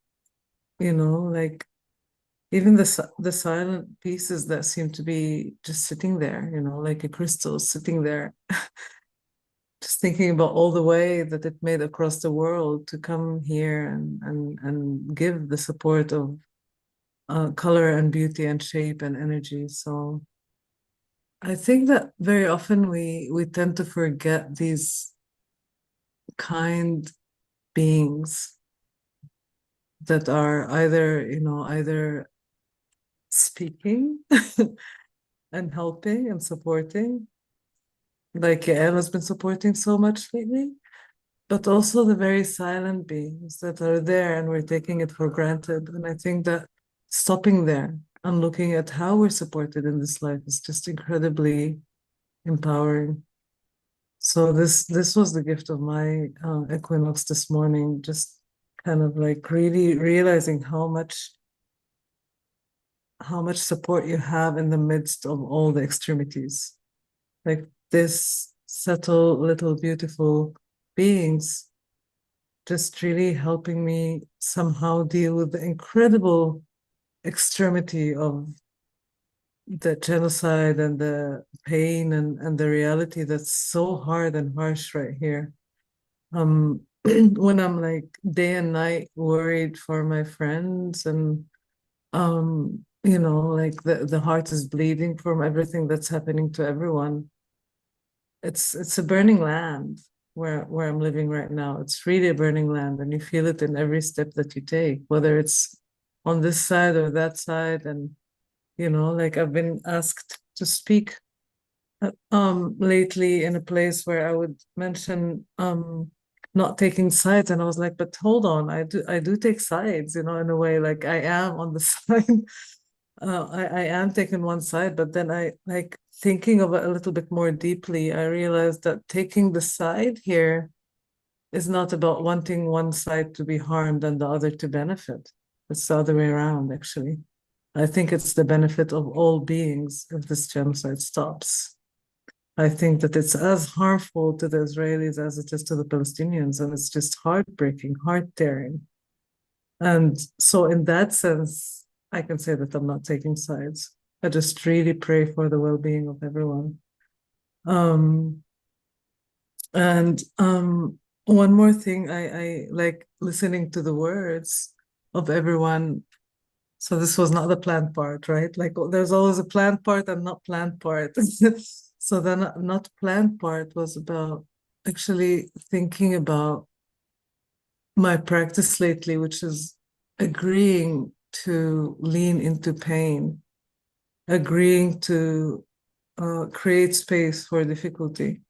even the silent pieces that seem to be just sitting there, like a crystal sitting there, just thinking about all the way that it made across the world to come here and give the support of color and beauty and shape and energy. So I think that very often we tend to forget these kind beings that are either speaking and helping and supporting, like Yael has been supporting so much lately, but also the very silent beings that are there and we're taking it for granted. And I think that stopping there and looking at how we're supported in this life is just incredibly empowering. So this was the gift of my equinox this morning, just kind of like really realizing how much support you have in the midst of all the extremities. Like this subtle little beautiful beings just really helping me somehow deal with the incredible extremity of the genocide and the pain and the reality that's so hard and harsh right here. When I'm like day and night worried for my friends and like the heart is bleeding from everything that's happening to everyone. It's a burning land where I'm living right now. It's really a burning land, and you feel it in every step that you take, whether it's on this side or that side. And like I've been asked to speak lately in a place where I would mention not taking sides, and I was like, but hold on, I do take sides, in a way, like I am on the side. I am taking one side, but then I like thinking of it a little bit more deeply. I realized that taking the side here is not about wanting one side to be harmed and the other to benefit. It's the other way around, actually. I think it's the benefit of all beings if this genocide stops. I think that it's as harmful to the Israelis as it is to the Palestinians, and it's just heartbreaking, heart-tearing. And so in that sense, I can say that I'm not taking sides. I just really pray for the well-being of everyone. One more thing, I like listening to the words of everyone. So this was not the planned part, right? Like there's always a planned part and not planned part. So the not planned part was about actually thinking about my practice lately, which is agreeing to lean into pain, agreeing to create space for difficulty.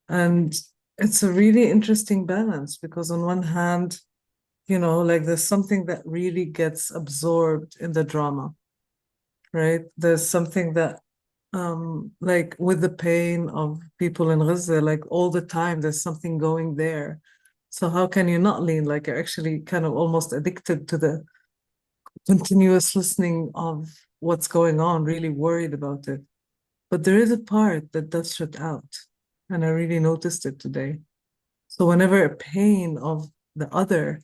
And it's a really interesting balance because on one hand, like there's something that really gets absorbed in the drama, right? There's something that like with the pain of people in Gaza, like all the time, there's something going there. So how can you not lean? Like you're actually kind of almost addicted to the continuous listening of what's going on, really worried about it. But there is a part that does shut out. And I really noticed it today. So whenever a pain of the other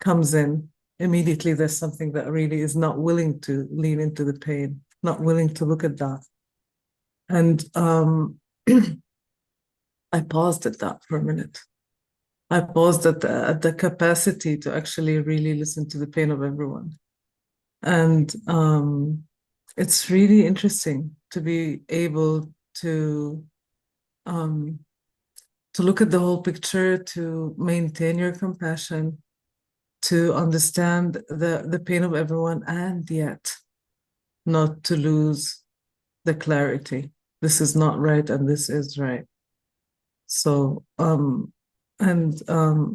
comes in, immediately there's something that really is not willing to lean into the pain, not willing to look at that. And I paused at that for a minute. I paused at the capacity to actually really listen to the pain of everyone. And it's really interesting to be able to look at the whole picture, to maintain your compassion, to understand the pain of everyone, and yet not to lose the clarity. This is not right and this is right. So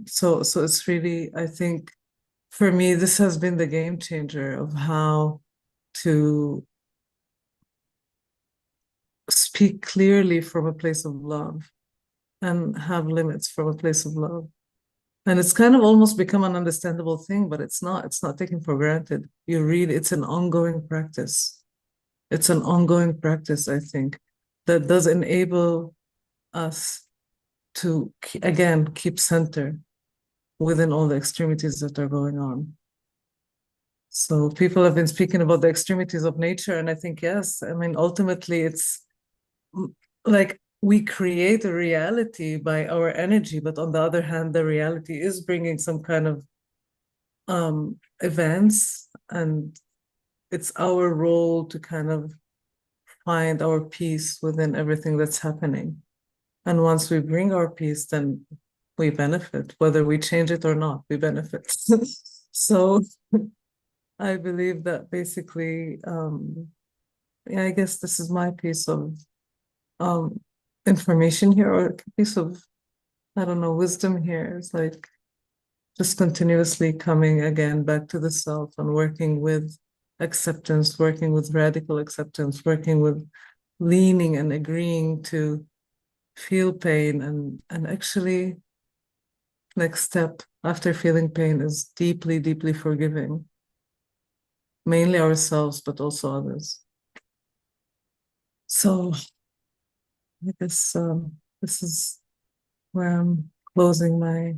so it's really, I think for me, this has been the game changer of how to speak clearly from a place of love and have limits from a place of love. And it's kind of almost become an understandable thing, but it's not taken for granted. It's an ongoing practice. It's an ongoing practice, I think, that does enable us to, again, keep center within all the extremities that are going on. So people have been speaking about the extremities of nature, and I think, yes, I mean, ultimately it's like we create a reality by our energy, but on the other hand, the reality is bringing some kind of events, and it's our role to kind of find our peace within everything that's happening. And once we bring our peace, then we benefit, whether we change it or not, we benefit. So I believe that basically, yeah, I guess this is my piece of information here, or a piece of, I don't know, wisdom here. It's like just continuously coming again back to the self and working with acceptance, working with radical acceptance, working with leaning and agreeing to feel pain, and actually next step after feeling pain is deeply, deeply forgiving, mainly ourselves, but also others. So I guess this is where I'm closing my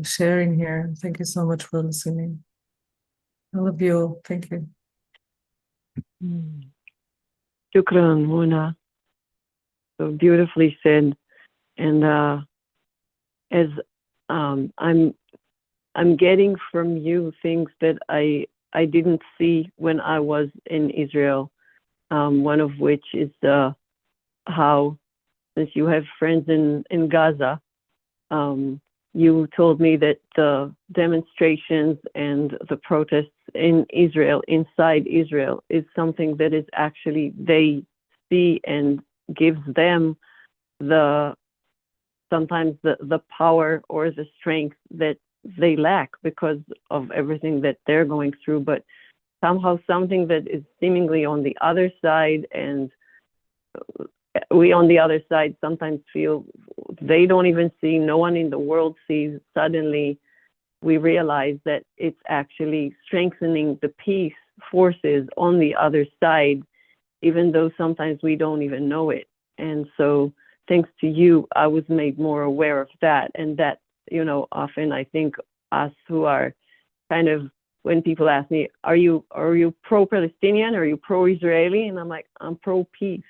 sharing here. Thank you so much for listening. I love you all. Thank you. Shukran, Muna. So beautifully said. And as I'm getting from you things that I didn't see when I was in Israel. One of which is how, since you have friends in Gaza, you told me that the demonstrations and the protests in Israel, inside Israel, is something that is actually they see and gives them sometimes the power or the strength that they lack because of everything that they're going through, but somehow something that is seemingly on the other side, and we on the other side sometimes feel they don't even see, no one in the world sees. Suddenly we realize that it's actually strengthening the peace forces on the other side, even though sometimes we don't even know it. And so thanks to you, I was made more aware of that. And that, often I think us who are kind of, when people ask me, are you pro-Palestinian? Are you pro-Israeli? And I'm like, I'm pro-peace.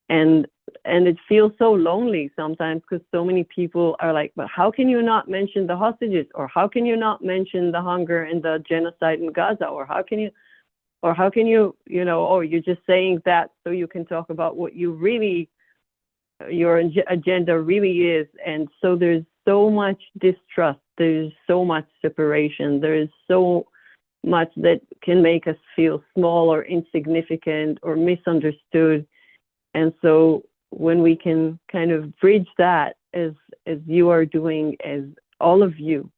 And it feels so lonely sometimes because so many people are like, but how can you not mention the hostages? Or how can you not mention the hunger and the genocide in Gaza? Or how can you, oh, you're just saying that so you can talk about what you really, your agenda really is. And so there's so much distrust. There's so much separation. There is so much that can make us feel small or insignificant or misunderstood. And so when we can kind of bridge that, as you are doing, as all of you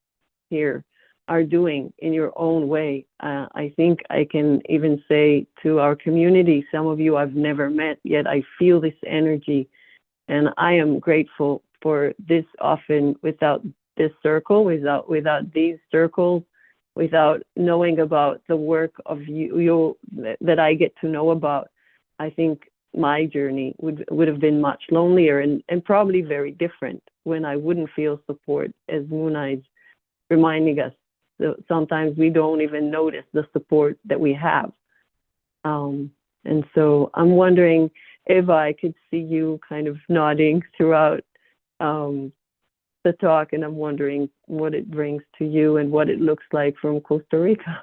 here are doing in your own way, I think I can even say to our community, some of you I've never met, yet I feel this energy. And I am grateful for this. Often without this circle, without these circles, without knowing about the work of you that I get to know about, I think my journey would have been much lonelier and probably very different, when I wouldn't feel support, as Muna is reminding us. So sometimes we don't even notice the support that we have. And so I'm wondering if I could see you kind of nodding throughout the talk, and I'm wondering what it brings to you and what it looks like from Costa Rica.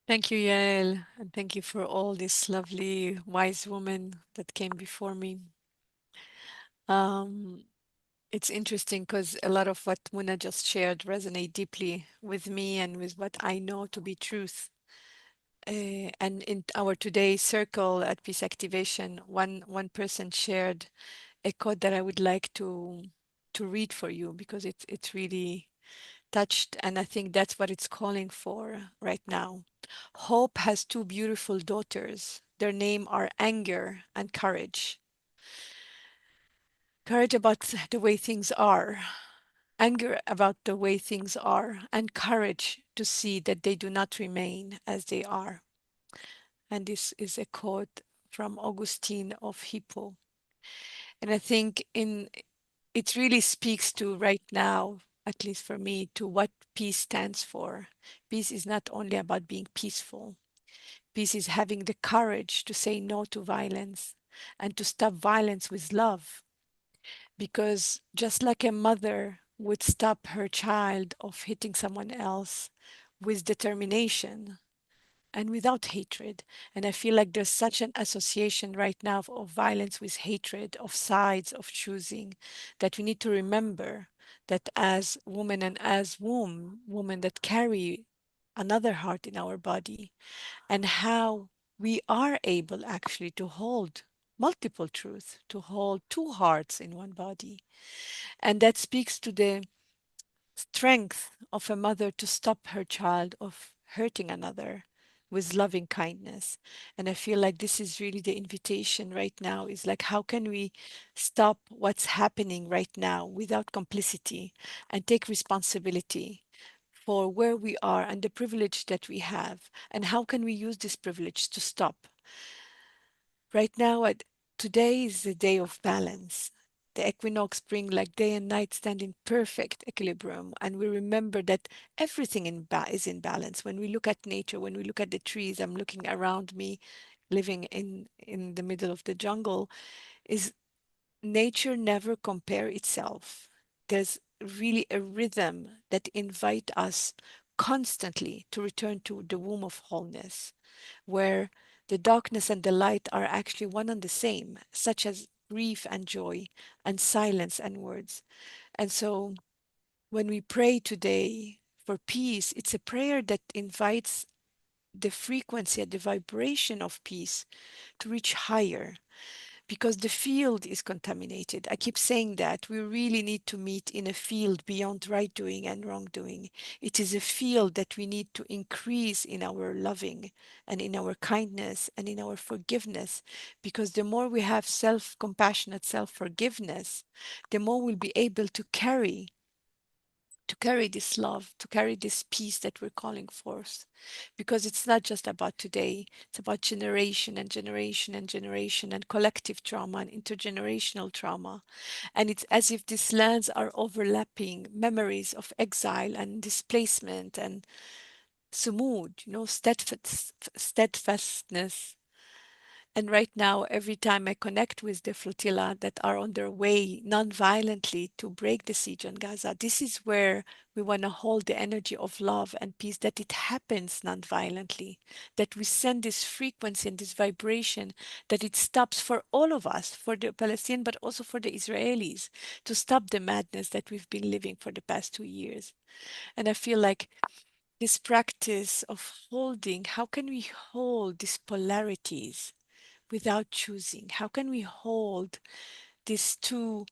Thank you, Yael, and thank you for all these lovely, wise women that came before me. It's interesting because a lot of what Muna just shared resonate deeply with me and with what I know to be truth. And in our today's circle at Peace Activation, one person shared a quote that I would like to read for you, because it's really touched, and I think that's what it's calling for right now. Hope has two beautiful daughters. Their name are anger and courage. Courage about the way things are, anger about the way things are, and courage to see that they do not remain as they are. And this is a quote from Augustine of Hippo. And I think it really speaks to right now, at least for me, to what peace stands for. Peace is not only about being peaceful. Peace is having the courage to say no to violence and to stop violence with love. Because just like a mother would stop her child of hitting someone else with determination and without hatred. And I feel like there's such an association right now of violence with hatred, of sides, of choosing, that we need to remember that as women and as women that carry another heart in our body, and how we are able actually to hold multiple truths, to hold two hearts in one body. And that speaks to the strength of a mother to stop her child of hurting another with loving kindness. And I feel like this is really the invitation right now, is like, how can we stop what's happening right now without complicity and take responsibility for where we are and the privilege that we have, and how can we use this privilege to stop right now. Today is the day of balance. The equinox bring like day and night stand in perfect equilibrium, and we remember that everything is in balance. When we look at nature, when we look at the trees, I'm looking around me, living in the middle of the jungle, is nature never compare itself. There's really a rhythm that invite us constantly to return to the womb of wholeness, where the darkness and the light are actually one and the same, such as grief and joy, and silence and words. And so when we pray today for peace, it's a prayer that invites the frequency and the vibration of peace to reach higher, because the field is contaminated. I keep saying that we really need to meet in a field beyond right doing and wrongdoing. It is a field that we need to increase in our loving and in our kindness and in our forgiveness, because the more we have self compassionate, self forgiveness, the more we'll be able to carry this love, to carry this peace that we're calling forth. Because it's not just about today, it's about generation and generation and generation and collective trauma and intergenerational trauma. And it's as if these lands are overlapping memories of exile and displacement and sumud, steadfastness. And right now, every time I connect with the flotilla that are on their way non-violently to break the siege on Gaza, this is where we want to hold the energy of love and peace, that it happens non-violently, that we send this frequency and this vibration, that it stops for all of us, for the Palestinians, but also for the Israelis, to stop the madness that we've been living for the past 2 years. And I feel like this practice of holding, how can we hold these polarities without choosing? How can we hold these two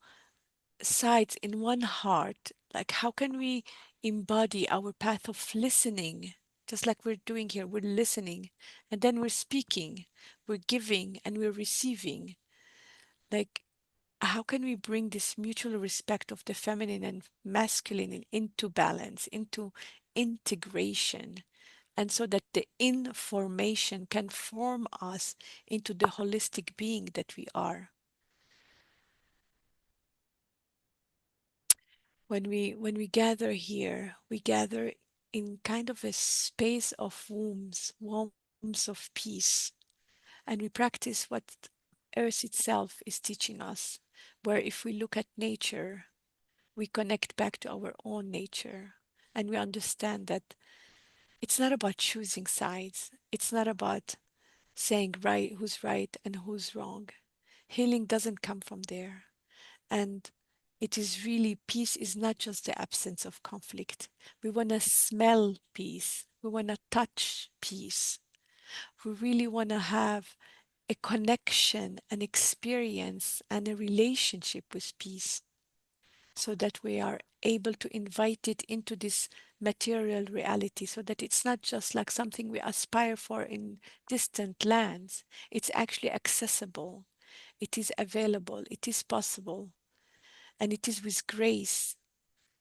sides in one heart? Like, how can we embody our path of listening? Just like we're doing here, we're listening and then we're speaking, we're giving and we're receiving. Like, how can we bring this mutual respect of the feminine and masculine into balance, into integration? And so that the information can form us into the holistic being that we are. When we gather here, we gather in kind of a space of wombs of peace, and we practice what earth itself is teaching us, where if we look at nature, we connect back to our own nature, and we understand that it's not about choosing sides. It's not about saying right and who's wrong. Healing doesn't come from there. And it is really, peace is not just the absence of conflict. We want to smell peace. We want to touch peace. We really want to have a connection, an experience, and a relationship with peace, so that we are able to invite it into this material reality, so that it's not just like something we aspire for in distant lands. It's actually accessible, it is available, it is possible, and it is with grace.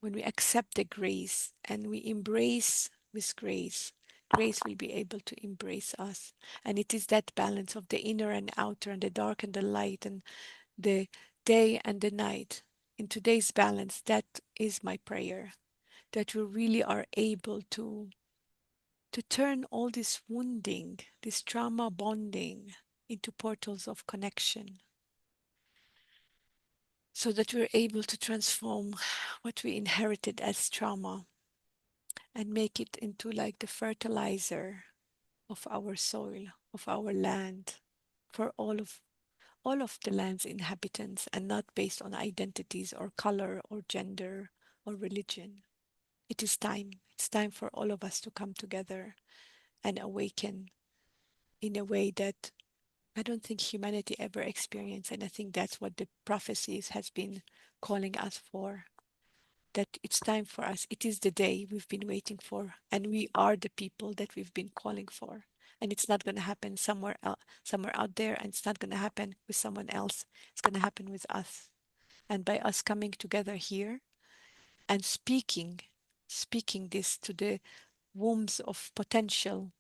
When we accept the grace and we embrace with grace, grace will be able to embrace us. And it is that balance of the inner and outer, and the dark and the light, and the day and the night. In today's balance, that is my prayer, that we really are able to to turn all this wounding, this trauma bonding into portals of connection, so that we're able to transform what we inherited as trauma and make it into like the fertilizer of our soil, of our land, for all of the land's inhabitants, and not based on identities or color or gender or religion. It is time. It's time for all of us to come together and awaken in a way that I don't think humanity ever experienced. And I think that's what the prophecies has been calling us for. That it's time for us. It is the day we've been waiting for, and we are the people that we've been calling for. And it's not going to happen somewhere out there, and it's not going to happen with someone else. It's going to happen with us. And by us coming together here and speaking this to the wombs of potential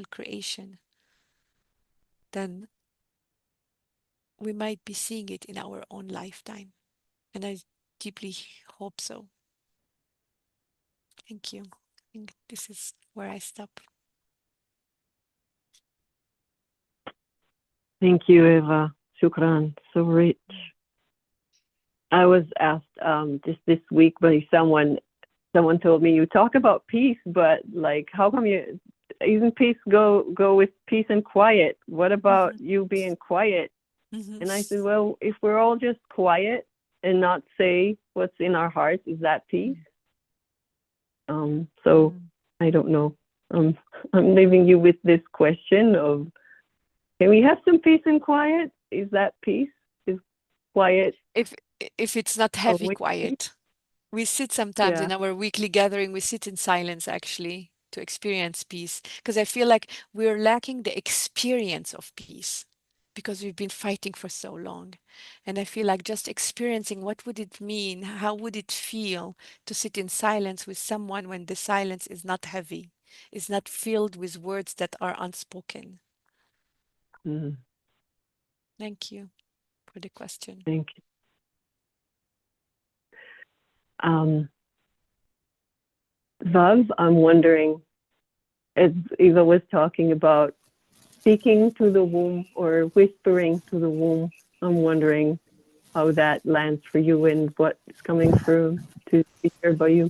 creation, then we might be seeing it in our own lifetime. And I deeply hope so. Thank you. I think this is where I stop. Thank you, Eva. Shukran. So rich. I was asked just this week by someone told me, you talk about peace, but like, how come isn't peace go with peace and quiet? What about you being quiet? And I said, well, if we're all just quiet and not say what's in our hearts, is that peace? So I don't know. I'm leaving you with this question of, can we have some peace and quiet? Is that peace? Is quiet? If it's not heavy quiet. We sit sometimes in our weekly gathering, we sit in silence actually to experience peace, because I feel like we're lacking the experience of peace because we've been fighting for so long. And I feel like just experiencing, what would it mean? How would it feel to sit in silence with someone when the silence is not heavy, is not filled with words that are unspoken? Thank you for the question. Thank you. Vav, I'm wondering, as Eva was talking about speaking to the womb or whispering to the womb, I'm wondering how that lands for you and what's coming through to be heard by you.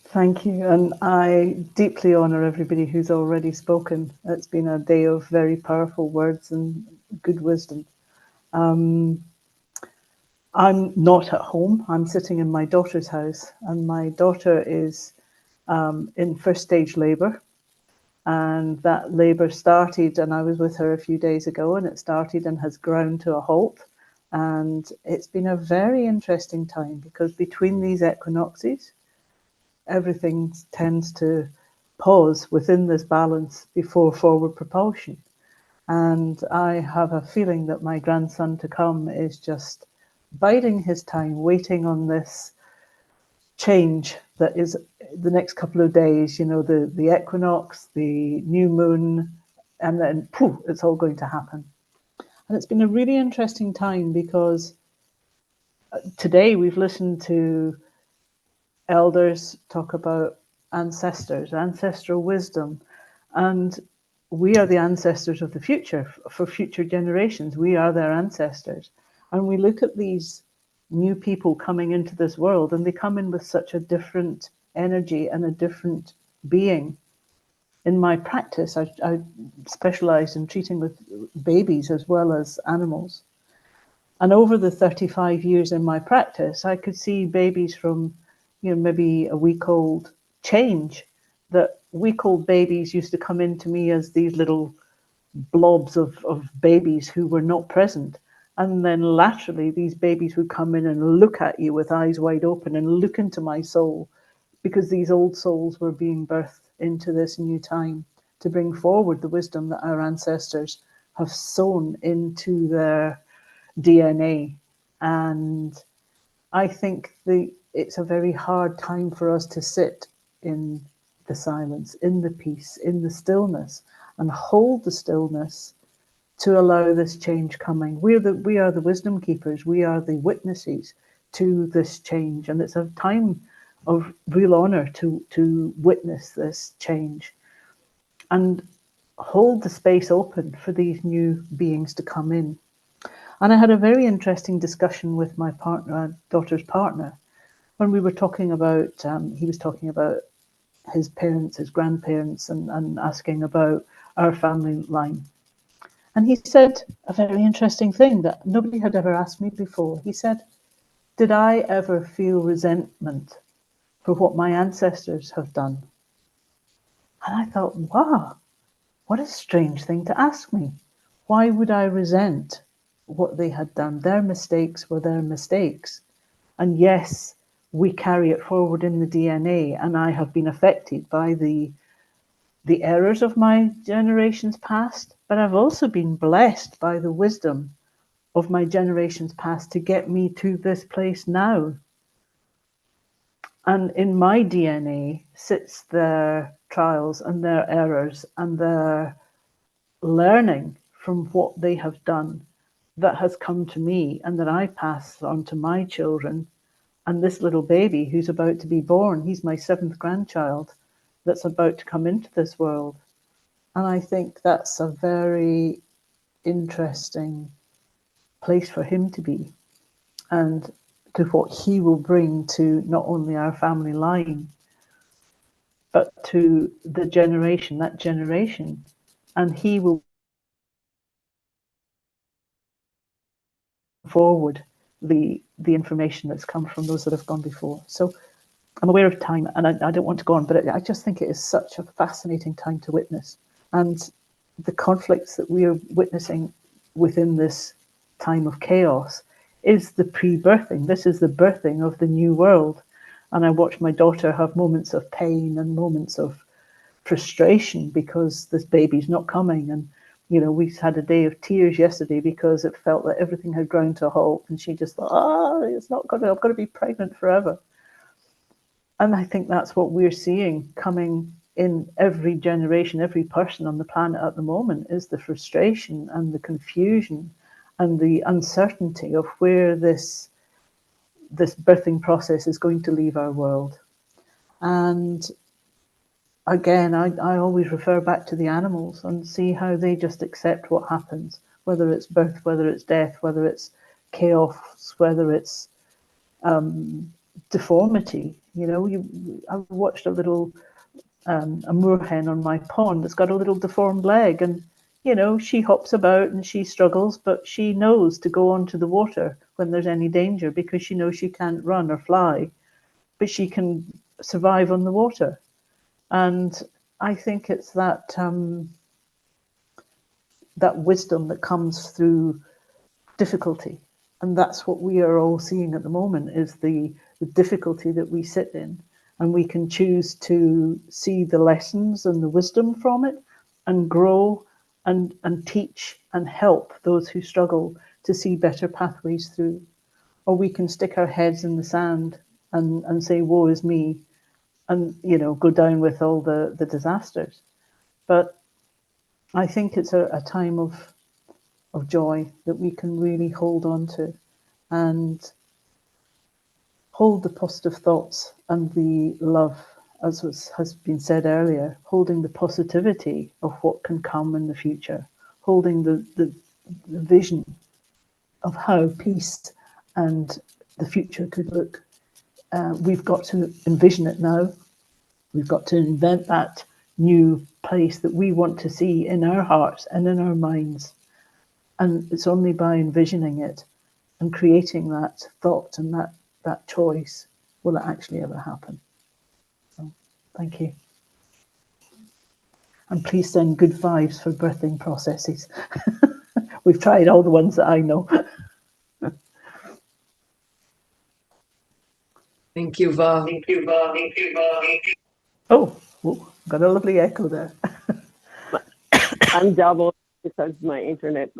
Thank you. And I deeply honor everybody who's already spoken. It's been a day of very powerful words and good wisdom. I'm not at home. I'm sitting in my daughter's house, and my daughter is in first stage labour. And that labour started, and I was with her a few days ago, and it started and has ground to a halt. And it's been a very interesting time, because between these equinoxes, everything tends to pause within this balance before forward propulsion. And I have a feeling that my grandson to come is just biding his time, waiting on this change that is the next couple of days, the equinox, the new moon, and then poof, it's all going to happen. And it's been a really interesting time, because today we've listened to elders talk about ancestors, ancestral wisdom, and we are the ancestors of the future for future generations. We are their ancestors. And we look at these new people coming into this world, and they come in with such a different energy and a different being. In my practice, I specialize in treating with babies as well as animals. And over the 35 years in my practice, I could see babies from, maybe a week old change. That week old babies used to come into me as these little blobs of babies who were not present. And then laterally, these babies would come in and look at you with eyes wide open and look into my soul, because these old souls were being birthed into this new time to bring forward the wisdom that our ancestors have sown into their DNA. And I think it's a very hard time for us to sit in the silence, in the peace, in the stillness, and hold the stillness to allow this change coming. We are the wisdom keepers. We are the witnesses to this change. And it's a time of real honor to witness this change and hold the space open for these new beings to come in. And I had a very interesting discussion with my partner, daughter's partner, when we were talking about, he was talking about his parents, his grandparents, and asking about our family line. And he said a very interesting thing that nobody had ever asked me before. He said, did I ever feel resentment for what my ancestors have done? And I thought, wow, what a strange thing to ask me. Why would I resent what they had done? Their mistakes were their mistakes. And yes, we carry it forward in the DNA, and I have been affected by the errors of my generations past, but I've also been blessed by the wisdom of my generations past to get me to this place now. And in my DNA sits their trials and their errors and their learning from what they have done that has come to me and that I pass on to my children. And this little baby who's about to be born, he's my 7th grandchild that's about to come into this world. And I think that's a very interesting place for him to be, and to what he will bring to not only our family line, but to the generation, that generation. And he will forward the information that's come from those that have gone before. So I'm aware of time, and I don't want to go on, but I just think it is such a fascinating time to witness. And the conflicts that we are witnessing within this time of chaos is the pre-birthing. This is the birthing of the new world. And I watch my daughter have moments of pain and moments of frustration because this baby's not coming. And, you know, we had a day of tears yesterday because it felt that everything had ground to a halt. And she just thought, it's not going to, I've got to be pregnant forever. And I think that's what we're seeing coming in every generation, every person on the planet at the moment, is the frustration and the confusion and the uncertainty of where this birthing process is going to leave our world. And again, I always refer back to the animals and see how they just accept what happens, whether it's birth, whether it's death, whether it's chaos, whether it's deformity. You know, I watched a little a moorhen on my pond that's got a little deformed leg, and you know, she hops about and she struggles, but she knows to go onto the water when there's any danger because she knows she can't run or fly, but she can survive on the water. And I think it's that that wisdom that comes through difficulty. And that's what we are all seeing at the moment, is the difficulty that we sit in. And we can choose to see the lessons and the wisdom from it and grow and teach and help those who struggle to see better pathways through. Or we can stick our heads in the sand and say, woe is me, and, you know, go down with all the disasters. But I think it's a time of joy that we can really hold on to and hold the positive thoughts and the love, as has been said earlier, holding the positivity of what can come in the future, holding the vision of how peace and the future could look. We've got to envision it now. We've got to invent that new place that we want to see in our hearts and in our minds. And it's only by envisioning it and creating that thought and that choice will it actually ever happen. So, thank you. And please send good vibes for birthing processes. We've tried all the ones that I know. Thank you, Va. Oh, got a lovely echo there. I'm double because my internet.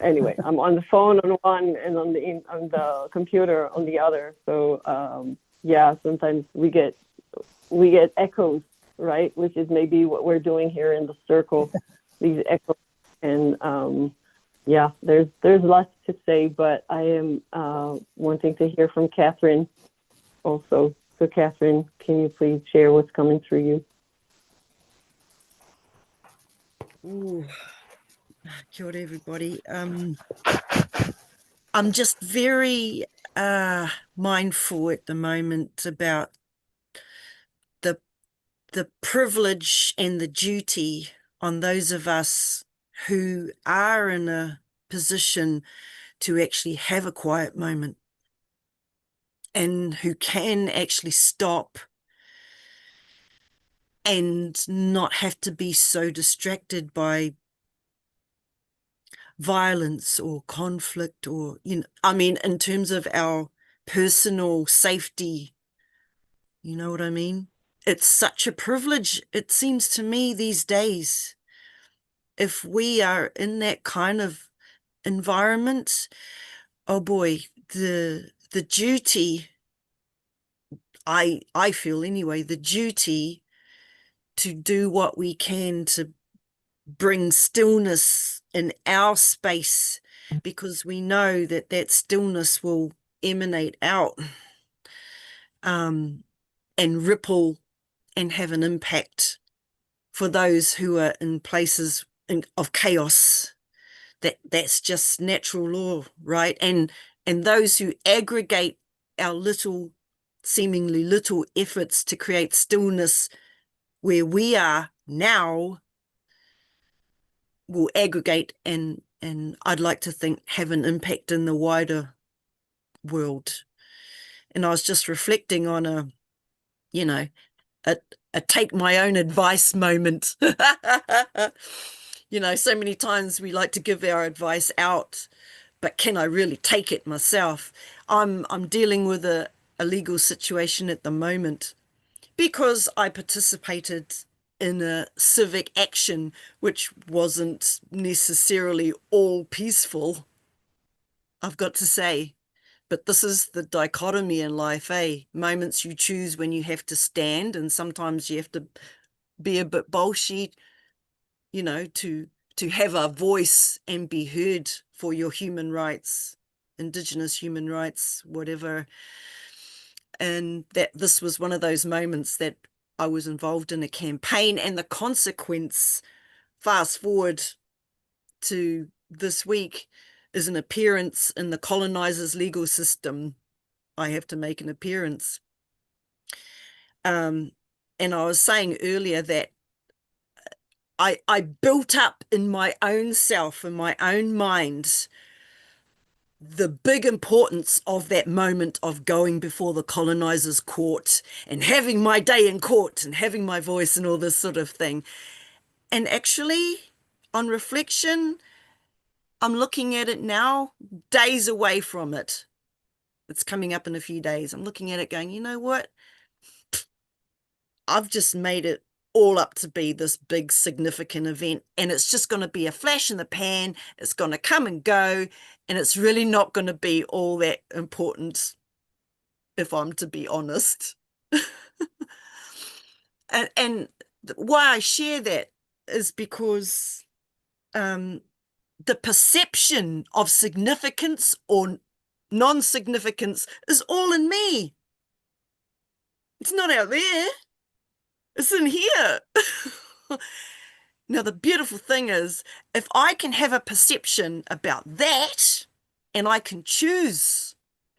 Anyway, I'm on the phone on one and on the computer on the other. So yeah, sometimes we get echoes, right? Which is maybe what we're doing here in the circle. These echoes, and yeah, there's lots to say, but I am wanting to hear from Catherine also. So Catherine, can you please share what's coming through you? Ooh, kia ora, everybody. I'm just very mindful at the moment about the privilege and the duty on those of us who are in a position to actually have a quiet moment and who can actually stop and not have to be so distracted by violence or conflict, or, I mean, in terms of our personal safety, you know what I mean? It's such a privilege, it seems to me these days. If we are in that kind of environment, oh boy, the duty, I feel anyway, the duty to do what we can to bring stillness in our space, because we know that that stillness will emanate out and ripple and have an impact for those who are in places of chaos. That's just natural law, right? And those who aggregate our seemingly little efforts to create stillness where we are now will aggregate and I'd like to think have an impact in the wider world. And I was just reflecting on a take my own advice moment. So many times we like to give our advice out, but can I really take it myself? I'm dealing with a legal situation at the moment because I participated in a civic action which wasn't necessarily all peaceful, I've got to say. But this is the dichotomy in life, eh? Moments you choose when you have to stand, and sometimes you have to be a bit bullshit, to have a voice and be heard for your human rights, Indigenous human rights, whatever. And that this was one of those moments that I was involved in a campaign, and the consequence, fast forward to this week, is an appearance in the colonizers' legal system. I have to make an appearance. And I was saying earlier that I built up in my own self, in my own mind, the big importance of that moment of going before the colonizers' court and having my day in court and having my voice and all this sort of thing. And actually, on reflection, I'm looking at it now, days away from it. It's coming up in a few days. I'm looking at it going, you know what? I've just made it all up to be this big significant event, and it's just going to be a flash in the pan. It's going to come and go, and it's really not going to be all that important, if I'm to be honest. and why I share that is because the perception of significance or non-significance is all in me. It's not out there. It's in here. Now, the beautiful thing is, if I can have a perception about that, and I can choose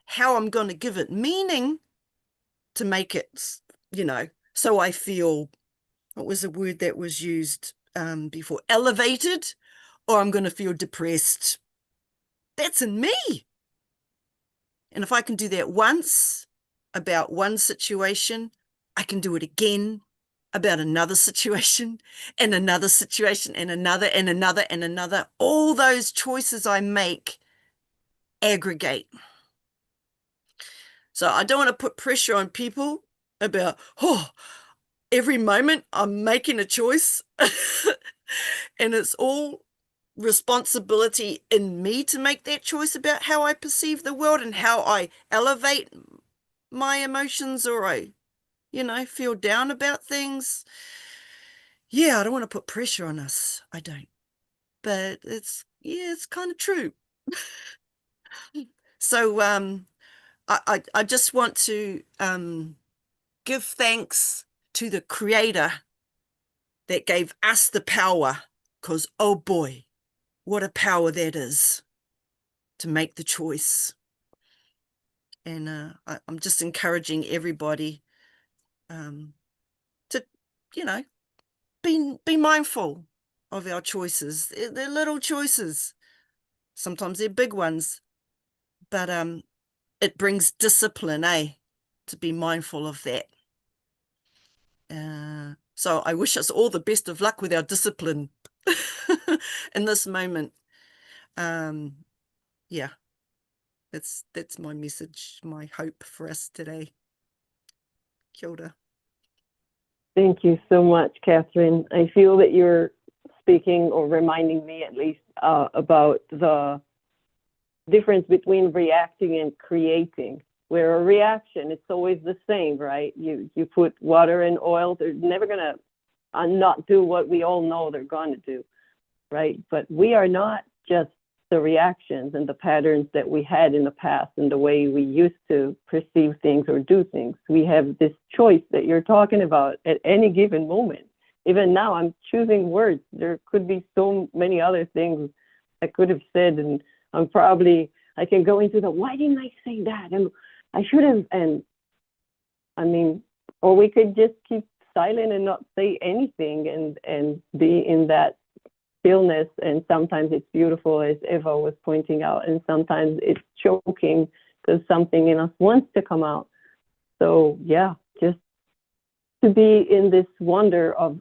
how I'm going to give it meaning to make it, so I feel, what was the word that was used before? Elevated, or I'm going to feel depressed. That's in me. And if I can do that once about one situation, I can do it again about another situation and another situation and another and another and another. All those choices I make aggregate. So I don't want to put pressure on people about, every moment I'm making a choice and it's all responsibility in me to make that choice about how I perceive the world and how I elevate my emotions, or I feel down about things. Yeah, I don't want to put pressure on us. I don't. But it's kind of true. So I just want to give thanks to the Creator that gave us the power, because, oh boy, what a power that is to make the choice. And I'm just encouraging everybody to, be mindful of our choices. They're little choices. Sometimes they're big ones, but it brings discipline, to be mindful of that. So I wish us all the best of luck with our discipline in this moment. Yeah, that's my message, my hope for us today. Kia ora. Thank you so much, Catherine. I feel that you're speaking, or reminding me at least, about the difference between reacting and creating. Where a reaction, it's always the same, right? You put water and oil, they're never gonna not do what we all know they're gonna do, right? But we are not just the reactions and the patterns that we had in the past and the way we used to perceive things or do things. We have this choice that you're talking about at any given moment. Even now, I'm choosing words. There could be so many other things I could have said, and I can go into why didn't I say that? And I should have, or we could just keep silent and not say anything and be in that stillness. And sometimes it's beautiful, as Eva was pointing out, and sometimes it's choking because something in us wants to come out. So yeah, just to be in this wonder of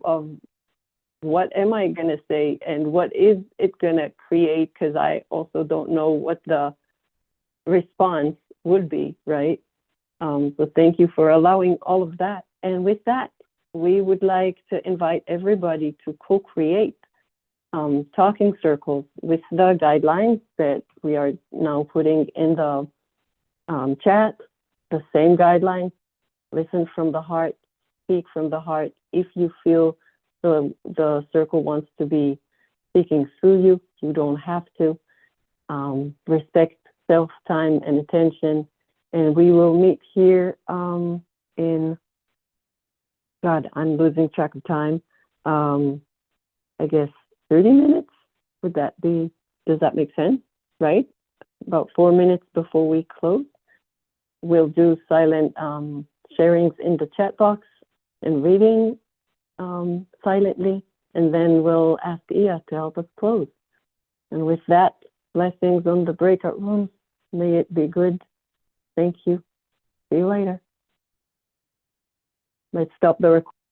what am I going to say and what is it going to create, because I also don't know what the response would be, right? So thank you for allowing all of that. And with that, we would like to invite everybody to co-create talking circles with the guidelines that we are now putting in the chat. The same guidelines: listen from the heart, speak from the heart. If you feel the circle wants to be speaking through you, you don't have to. Respect self-time and attention. And we will meet here in, God, I'm losing track of time. I guess 30 minutes? Would that be, does that make sense? Right? About 4 minutes before we close. We'll do silent sharings in the chat box and reading silently, and then we'll ask Ia to help us close. And with that, blessings on the breakout rooms. May it be good. Thank you. See you later. Let's stop the recording.